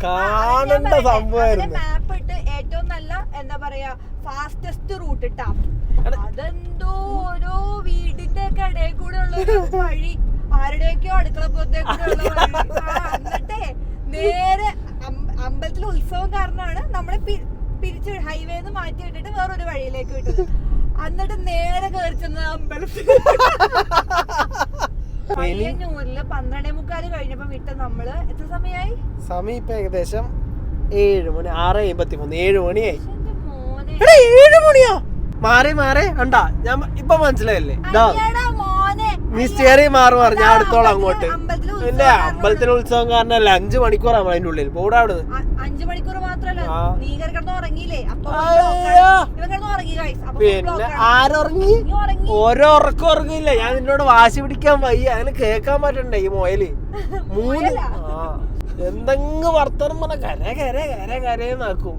Speaker 2: കാണേണ്ട സംഭവമായിരുന്നു.
Speaker 1: മാപ്പ് ഇട്ട് ഏറ്റവും നല്ല എന്താ പറയാ ഫാസ്റ്റസ്റ്റ് റൂട്ട് ഇട്ടാ, അതെന്തോ ഓരോ വീടിന്റെ ഒക്കെ ഇടയിൽ കൂടെ ഉള്ള വഴി, ആരുടെയൊക്കെയോ അടുക്കള പുറത്തേക്കൂടെ ഉള്ള വഴി. എന്നിട്ടേ നേരെ അമ്പലത്തിലെ ഉത്സവം കാരണമാണ് നമ്മളെ പിരിച്ച് ഹൈവേന്ന് മാറ്റി വിട്ടിട്ട് വേറൊരു വഴിയിലേക്ക് വിട്ടത്. എന്നിട്ട് നേരെ കയറി ചെന്നത് അമ്പലത്തിൽ. പയ്യന്നൂരില് 12:45 കഴിഞ്ഞപ്പോ വിട്ട നമ്മള് എത്ര സമയമായി?
Speaker 2: സമയം ഇപ്പൊ ഏകദേശം 7 മണി, 6:53, 7 മണിയായി.
Speaker 1: 7
Speaker 2: മണിയാ? മാറി കണ്ടാ, ഞാൻ ഇപ്പൊ മനസ്സിലായല്ലേ? നീ സ്റ്റിയറിംഗ് മാറി ഞാൻ അടുത്തോളം അങ്ങോട്ട്. പിന്നെ അമ്പലത്തിലെ ഉത്സവം കാരണല്ല, 5 മണിക്കൂറാണ് അതിന്റെ ഉള്ളിൽ. പോടാ അവിടെ
Speaker 1: 5 മണിക്കൂർ മാത്രല്ല,
Speaker 2: പിന്നെ ആരുറങ്ങി? ഓരോ ഉറക്കം ഉറങ്ങില്ല. ഞാൻ നിന്നോട് വാശി പിടിക്കാൻ വയ്യ, അങ്ങനെ കേക്കാൻ പറ്റണ്ടേ ഈ മൊയല്. 3 എന്തെങ്കിലും വർത്തനം പറഞ്ഞ കരയെന്നാക്കും.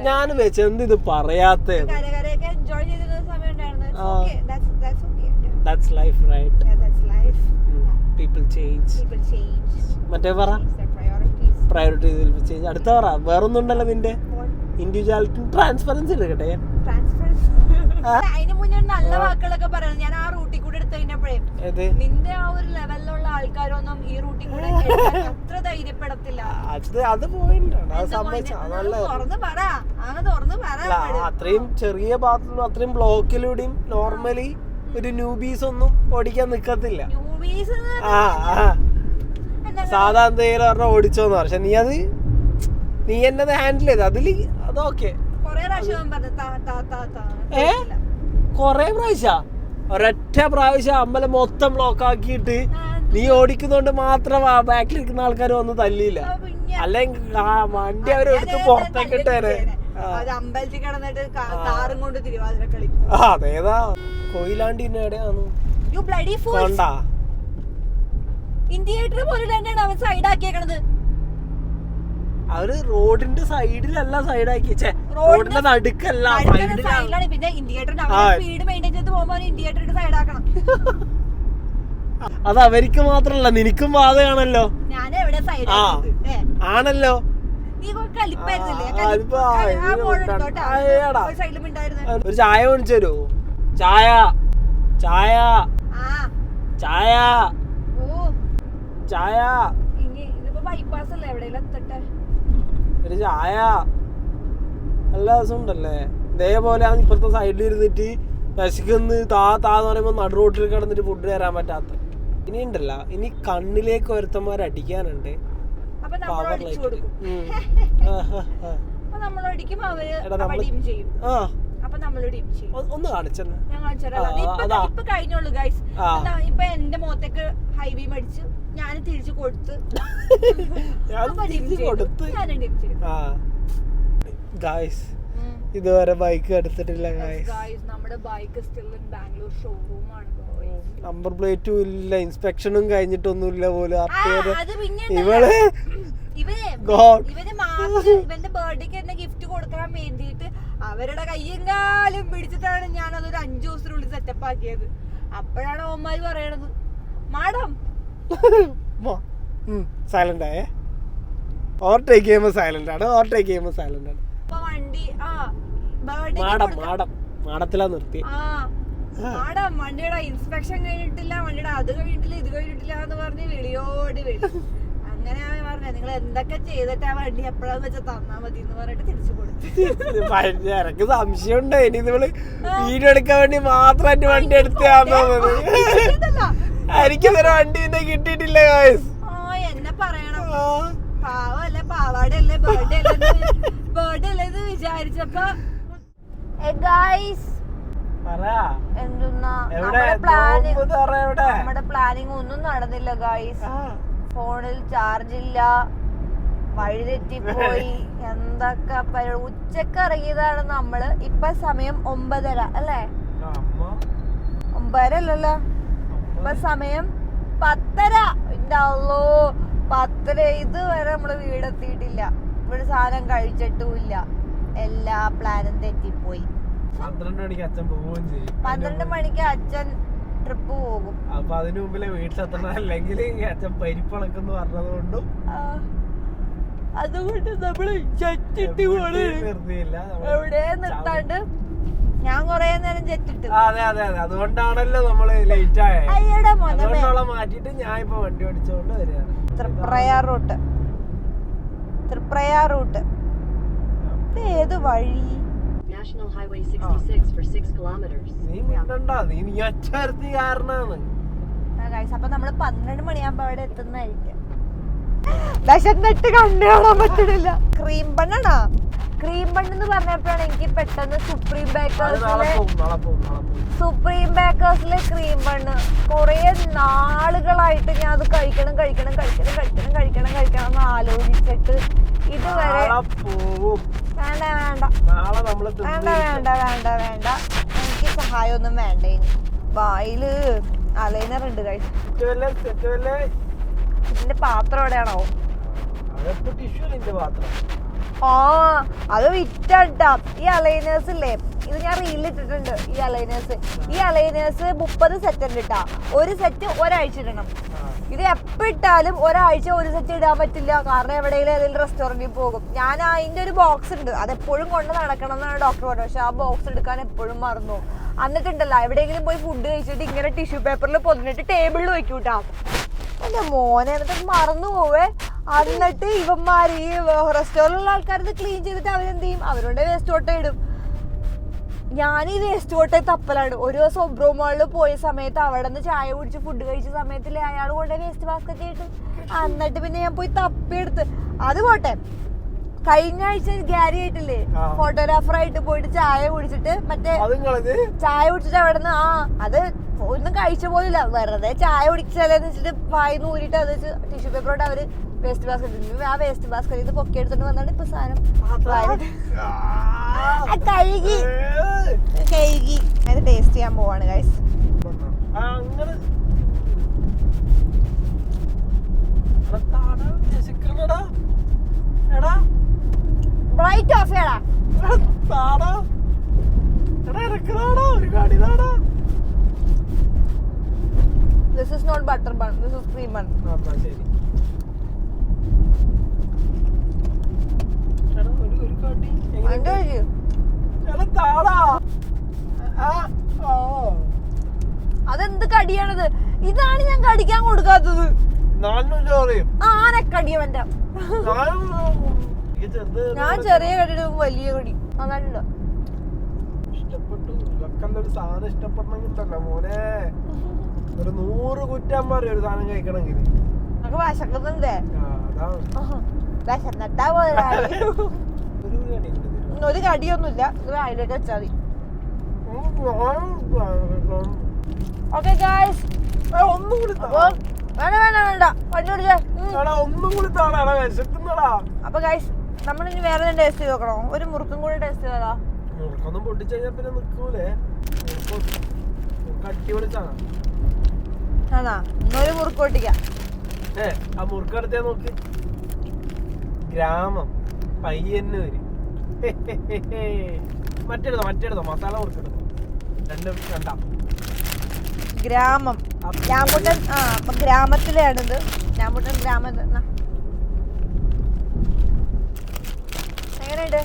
Speaker 2: ഞാൻ വെച്ചെന്ത് ഇത് പറയാത്ത. That's life, right?
Speaker 1: Yeah, that's life.
Speaker 2: People change. മറ്റേ പറ പ്രയോറിറ്റീസ് ചേഞ്ച്. അടുത്ത പറ, വേറൊന്നും ഉണ്ടല്ലോ നിന്റെ ഇൻഡിവിജ്വാലിറ്റി, ട്രാൻസ്പെറൻസി എടുക്കട്ടെ.
Speaker 1: അതിന് മുന്നേ നല്ല വാക്കുകളൊക്കെ പറയുന്നത് ഞാൻ ആ റൂട്ടിൽ കൂടെ എടുത്തു കഴിഞ്ഞപ്പോഴേ, നിന്റെ ആ ഒരു ലെവലിലുള്ള ആൾക്കാരൊന്നും ഈ റൂട്ടിൽ കൂടെ അത്ര ധൈര്യപ്പെടത്തില്ല.
Speaker 2: അത് പോയിന്റ് അത്രയും ചെറിയ ഭാഗത്തുനിന്നും അത്രയും ബ്ലോക്കിലൂടെയും നോർമലി ഒരു ന്യൂബീസ് ഒന്നും ഓടിക്കാൻ നിക്കത്തില്ല. സാധാ എന്തെങ്കിലും പറഞ്ഞാൽ ഓടിച്ചോന്ന്. പക്ഷെ നീ എന്നത് ഹാൻഡിൽ ചെയ്ത് അതില് അതൊക്കെ കൊറേ പ്രാവശ്യം, ഒരൊറ്റ പ്രാവശ്യം അമ്പലം മൊത്തം ബ്ലോക്ക് ആക്കിയിട്ട് നീ ഓടിക്കുന്നോണ്ട് മാത്രം ബാക്കിലിരിക്കുന്ന ആൾക്കാർ വന്ന് തല്ലിയില്ല, അല്ലെങ്കിൽ വണ്ടി അവരെടുത്ത് പുറത്തേക്ക് ഇട്ടേനെ. അതേതാ കൊയിലാണ്ടി എവിടെയാന്ന് കണ്ടാ? അവര് റോഡിന്റെ സൈഡിലല്ല സൈഡാക്കി, റോഡിന്റെ നടുക്കല്ല,
Speaker 1: പിന്നെ ഇൻഡിക്കേറ്റർ സ്പീഡ് മെയിൻറ്റെയിൻ ചെയ്ത് പോകുമ്പോ ഇൻഡിക്കേറ്റർ സൈഡ് ആക്കണം.
Speaker 2: അത് അവർക്ക് മാത്രല്ല നിനക്കും ബാധയാണല്ലോ. ആണല്ലോ. ഒരു ചായ മേടിച്ചു തരുമോ? ചായ ചായ ചായ ചായ ഒരു ചായ. നല്ല രസമുണ്ടല്ലേ. ഇതേപോലെ ഇപ്പുറത്തെ സൈഡിൽ ഇരുന്നിട്ട് വിശക്കുന്ന് താന്ന് പറയുമ്പോ നടു റോട്ടിൽ കിടന്നിട്ട് ഫുഡ് തരാൻ പറ്റാത്ത. ഇനി ഉണ്ടല്ല, ഇനി കണ്ണിലേക്ക് ഒരുത്തന്മാർ അടിക്കാനുണ്ട്. ഒന്ന് കാണിച്ചെന്ന്
Speaker 1: ഇപ്പൊ എന്റെ മുഖത്തേക്ക് ഹൈവേ മേടിച്ചു ഞാൻ തിരിച്ചു കൊടുത്ത്
Speaker 2: ഗായ്സ് ഇതുവരെ ബൈക്ക് എടുത്തിട്ടില്ല ഗായ്സ്.
Speaker 1: നമ്മുടെ bike still in Bangalore showroom ആണ്.
Speaker 2: നമ്പർ പ്ലേറ്റും ഇല്ല, ഇൻസ്പെക്ഷനും കഴിഞ്ഞിട്ടൊന്നുമില്ല പോലും. ഇവള്
Speaker 1: ഇവന്റെ ബർത്ത്ഡേക്ക് എന്നെ ഗിഫ്റ്റ് കൊടുക്കാൻ വേണ്ടിയിട്ട് അവരുടെ കയ്യും കാലും പിടിച്ചിട്ടാണ് ഞാൻ അതൊരു 5 ദിവസത്തിനുള്ളിൽ സെറ്റപ്പ് ആക്കിയത്. അപ്പോഴാണ് ഓന്മാര് പറയണത് മാഡം
Speaker 2: സൈലന്റ് ആയേ. ഓവർടേക്ക് ചെയ്യുമ്പോ സൈലന്റ് ആണ്, ഓവർടേക്ക് ചെയ്യുമ്പോ സൈലന്റ് ആണ്.
Speaker 1: വണ്ടി
Speaker 2: മാടത്തിലാ നിർത്തി.
Speaker 1: മാഡം വണ്ടിയുടെ ഇൻസ്പെക്ഷൻ കഴിഞ്ഞിട്ടില്ല, വണ്ടിയുടെ അത് കഴിഞ്ഞിട്ടില്ല ഇത് കഴിഞ്ഞിട്ടില്ല എന്ന് പറഞ്ഞ് വിളിയോട് വിളി. അങ്ങനെ പറഞ്ഞ നിങ്ങൾ എന്തൊക്കെ ചെയ്തിട്ട് ആ വണ്ടി എപ്പോഴാന്ന് വെച്ചാൽ തന്നാ മതി എന്ന് പറഞ്ഞിട്ട് തിരിച്ചു കൊടുത്തു.
Speaker 2: എനിക്ക് സംശയമുണ്ട് ഇനി നിങ്ങള് വീഡിയോ എടുക്കാൻ വേണ്ടി മാത്രമായിട്ട് വണ്ടി എടുത്താന്നോ. എനിക്ക് വണ്ടി പിന്നെ കിട്ടിയിട്ടില്ല.
Speaker 1: എന്നെ പറയണം, പാവല്ലേ പാവാടല്ലേ ബർത്ത്ഡേ അല്ലേ എന്ന് വിചാരിച്ചപ്പോ നമ്മുടെ പ്ലാനിങ് ഒന്നും നടന്നില്ല ഗായ്സ്. ഫോണിൽ ചാർജ് ഇല്ല, വഴി തെറ്റിപ്പോയി, എന്തൊക്കെ ഉച്ചക്ക് ഇറങ്ങിയതാണ് നമ്മള്. ഇപ്പൊ സമയം 9:30 അല്ലേ? 9:30 അല്ലല്ലോ, ഇപ്പൊ സമയം 10:30. 10:30 ഇതുവരെ നമ്മള് വീടെത്തിയിട്ടില്ല. ഇവിടെ സാധനം കഴിച്ചിട്ടുമില്ല. എല്ലാ പ്ലാനും തെറ്റിപ്പോയി.
Speaker 2: 12 മണിക്ക് അച്ഛൻ പോവുകയും ചെയ്യും.
Speaker 1: 12 മണിക്ക് അച്ഛൻ ട്രിപ്പ് പോകും.
Speaker 2: അപ്പൊ അതിനു മുമ്പിലെ വീട്ടിലെത്തണം, അല്ലെങ്കിൽ അച്ഛൻ പരിപ്പണക്കെന്ന് പറഞ്ഞതുകൊണ്ടും
Speaker 1: അതുകൊണ്ട് നമ്മള് എവിടെ നിർത്താണ്ട് ഞാൻ കൊറേ നേരം ചെറ്റിട്ട്.
Speaker 2: അതെ അതെ അതെ, അതുകൊണ്ടാണല്ലോ നമ്മള് ലേറ്റ് ആയത്. അതുകൊണ്ടുള്ള മാറ്റിട്ട് ഞാൻ ഇപ്പൊ വണ്ടി ഓടിച്ചോണ്ട് വരികയാണ്.
Speaker 1: ത്രിപ്രയാർ റൂട്ട് ഏത് വഴി?
Speaker 3: National Highway 66 for 6 kilometers.
Speaker 2: നീ അച്ചാർത്തി കാരണാണ്.
Speaker 1: അപ്പൊ നമ്മള് 12 മണിയാകുമ്പോ അവിടെ എത്തുന്നതായിരിക്കും. വിശന്നിട്ട് കണ്ണു കാണാൻ പറ്റണില്ല. ക്രീം ബണ്ണാണോ? ക്രീം ബണ്ണെന്ന് പറഞ്ഞപ്പോഴാണ് എനിക്ക് പെട്ടെന്ന് സുപ്രീം ബേക്കേഴ്സിലെ ക്രീം ബണ്ണ്. കൊറേ നാളുകളായിട്ട് ഞാൻ അത് കഴിക്കണം എന്ന് ആലോചിച്ചിട്ട് ഇതുവരെ വേണ്ട എനിക്ക് സഹായമൊന്നും വേണ്ട. ഇനി വായില് അലൈനർ ഉണ്ട് ഇതിന്റെ പാത്രം എവിടെയാണോ? അത് വിറ്റാ. ഈ അലൈനേഴ്സ് ഇല്ലേ, ഇത് ഞാൻ റീലിട്ടിട്ടുണ്ട്. ഈ അലൈനേഴ്സ് 30 സെറ്റ് ഉണ്ട് കേട്ടാ. ഒരു സെറ്റ് ഒരാഴ്ച ഇടണം. ഇത് എപ്പോ ഇട്ടാലും ഒരാഴ്ച ഒരു സെറ്റ് ഇടാൻ പറ്റില്ല. കാരണം എവിടെയെങ്കിലും ഏതെങ്കിലും റെസ്റ്റോറന്റിൽ പോകും. ഞാൻ അതിന്റെ ഒരു ബോക്സ് ഉണ്ട്, അതെപ്പോഴും കൊണ്ട് നടക്കണം എന്നാണ് ഡോക്ടർ പറഞ്ഞത്. പക്ഷെ ആ ബോക്സ് എടുക്കാൻ എപ്പോഴും മറന്നു. എന്നിട്ടുണ്ടല്ലോ എവിടെയെങ്കിലും പോയി ഫുഡ് കഴിച്ചിട്ട് ഇങ്ങനെ ടിഷ്യൂ പേപ്പറിൽ പൊതിഞ്ഞിട്ട് ടേബിളിൽ വെക്കൂട്ടാ. എന്റെ മോനെ എന്നിട്ട് മറന്നു പോവേ. എന്നിട്ട് ഇവന്മാര് ഈ റെസ്റ്റോറന്റിലുള്ള ആൾക്കാർ ഇത് ക്ലീൻ ചെയ്തിട്ട് അവരെന്ത് ചെയ്യും? അവരുടെ വേസ്റ്റ് ഓട്ട ഇടും. ഞാൻ ഈ വേസ്റ്റ് ഓട്ട തപ്പലാണ്. ഒരു ദിവസം ഒബ്രോ മാളിൽ പോയ സമയത്ത് അവിടെ നിന്ന് ചായ കുടിച്ച് ഫുഡ് കഴിച്ച സമയത്തില് അയാൾ കൊണ്ട് വേസ്റ്റ് ബാസ്ക്കറ്റ് ഇട്ടു. എന്നിട്ട് പിന്നെ ഞാൻ പോയി തപ്പിയെടുത്ത്. അത് പോട്ടെ, കഴിഞ്ഞ ആഴ്ച ഗ്യാരി ആയിട്ടില്ലേ ഫോട്ടോഗ്രാഫർ ആയിട്ട് പോയിട്ട് ചായ കുടിച്ചിട്ട് അവിടെ നിന്ന് അത് ഒന്നും കഴിച്ച പോലില്ല, വെറുതെ ചായ കുടിച്ചാലെന്ന് വെച്ചിട്ട് വായിന്ന് ഊരിട്ട് അത് വെച്ച് ടിഷ്യൂ പേപ്പറോട്ട് അവര് വേസ്റ്റ് ബാസ്ക്കറ്റ് ആ വേസ്റ്റ് ബാസ്ക്കറ്റ് ഇത് പൊക്കി എടുത്തിട്ട് വന്നാണ് ഇപ്പൊ സാധനം കഴുകി അത് ടേസ്റ്റ് ചെയ്യാൻ പോവാണ് ഗൈസ്. ബ്രൈറ്റ് ഓഫ് ചെയ്യടാ. This is not butter bun, this is cream bun.
Speaker 2: എന്നാ ശരി. എടാ, ഒരു കടി
Speaker 1: അതിന്റെ കഴിച്ചു.
Speaker 2: എടാ, താടാ. ആ, ഓ.
Speaker 1: അതെന്ത് കടിയാണത്? ഇതാണ് ഞാൻ കടിക്കാൻ കൊടുക്കാത്തത്.
Speaker 2: നാനൂറ് പറയും.
Speaker 1: ആനക്കടിയവന്റെ. ഞാൻ ചെറിയ കടിയുടെ വലിയ കടി അതല്ല.
Speaker 2: ഇഷ്ടപ്പെട്ടു. ഇതൊക്കെ ഒരു സാധനം ഇഷ്ടപ്പെടണമെങ്കിലല്ല മോനെ. ഒരു 100 കുറ്റം പറയും ഒരു സാധനം കഴിക്കണമെങ്കിൽ.
Speaker 1: നമുക്ക് വിശക്കുന്നുണ്ടേ.
Speaker 2: അതാണ്.
Speaker 1: വിശന്നിട്ടാ പോലെ
Speaker 2: ഒരു കടി ഉണ്ട് ഇതിന്.
Speaker 1: ഒരു കടിയൊന്നുമില്ല. ഇത് അതിലേക്ക് വെച്ചാൽ മതി. ഓക്കെ ഗായ്സ്,
Speaker 2: ഒന്നും കൂടി താ.
Speaker 1: വേണ്ട വേണ്ട വേണ്ട കണ്ടുപിടിച്ചേ.
Speaker 2: എടാ, ഒന്നും കൂടി താടാ, വിശക്കുന്നടാ.
Speaker 1: അപ്പൊ ഗായ്സ്, നമ്മളിനി വേറെ ടേസ്റ്റ് ചെയ്ത് നോക്കണോ? ഒരു മുറുക്കും കൂടി ടേസ്റ്റ് ചെയ്താ.
Speaker 2: മുറുക്കൊന്നും പൊട്ടിച്ചു കഴിഞ്ഞാൽ പിന്നെ നിക്കൂലേ. അടിപൊളി സാധനം.
Speaker 1: ആണാ, ഇന്നൊരു മുറുക്ക് പൊട്ടിക്കാം.
Speaker 2: ആ മുറുക്കെടുത്തേ നോക്ക്. ഗ്രാമം പയ്യന്നൂര്. മറ്റെടുത്തോ മസാല മുറുക്കെടുത്തോ. രണ്ടാം
Speaker 1: ഗ്രാമം. ഞാമ്പുട്ടൻ. അപ്പൊ ഗ്രാമത്തിലാണിത്. ഞാമ്പുട്ടൻ ഗ്രാമ. എങ്ങനെയുണ്ട്?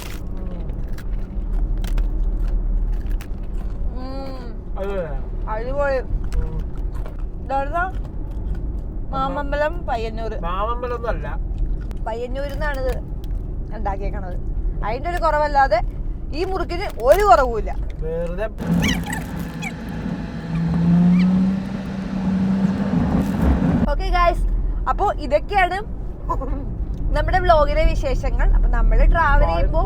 Speaker 1: അടിപൊളി. മാമമ്പലം പയ്യന്നൂര്.
Speaker 2: മാമമ്പലൊന്നും അല്ല,
Speaker 1: പയ്യന്നൂരിന്നാണ് ഇത് ഉണ്ടാക്കിയേക്കണത്. അതിന്റെ ഒരു കുറവല്ലാതെ ഈ മുറുക്കിന് ഒരു കുറവുമില്ല.
Speaker 2: വെറുതെ.
Speaker 1: ഓക്കെ ഗായ്സ്, അപ്പൊ ഇതൊക്കെയാണ് നമ്മുടെ വ്ലോഗിലെ വിശേഷങ്ങൾ. അപ്പൊ നമ്മള് ട്രാവൽ ചെയ്യുമ്പോ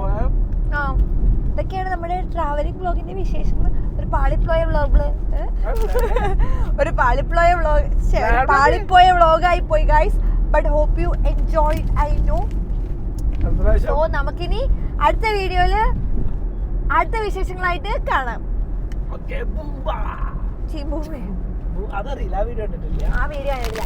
Speaker 1: ഇതൊക്കെയാണ് നമ്മുടെ ട്രാവലിംഗ് വ്ലോഗിന്റെ വിശേഷങ്ങൾ. ഒരു പാളിപ്പോയ വ്ലോഗ് ഒരു പാളിപ്പോയ വ്ലോഗായി പോയി guys. But hope you enjoy. I know. So നമുക്കിനി അടുത്ത വീഡിയോയില് അടുത്ത വിശേഷങ്ങളായിട്ട് കാണാം.
Speaker 2: അതറിയില്ല, ആ വീഡിയോ കണ്ടിട്ടില്ല.
Speaker 1: ആ വീഡിയോ ആയില്ല.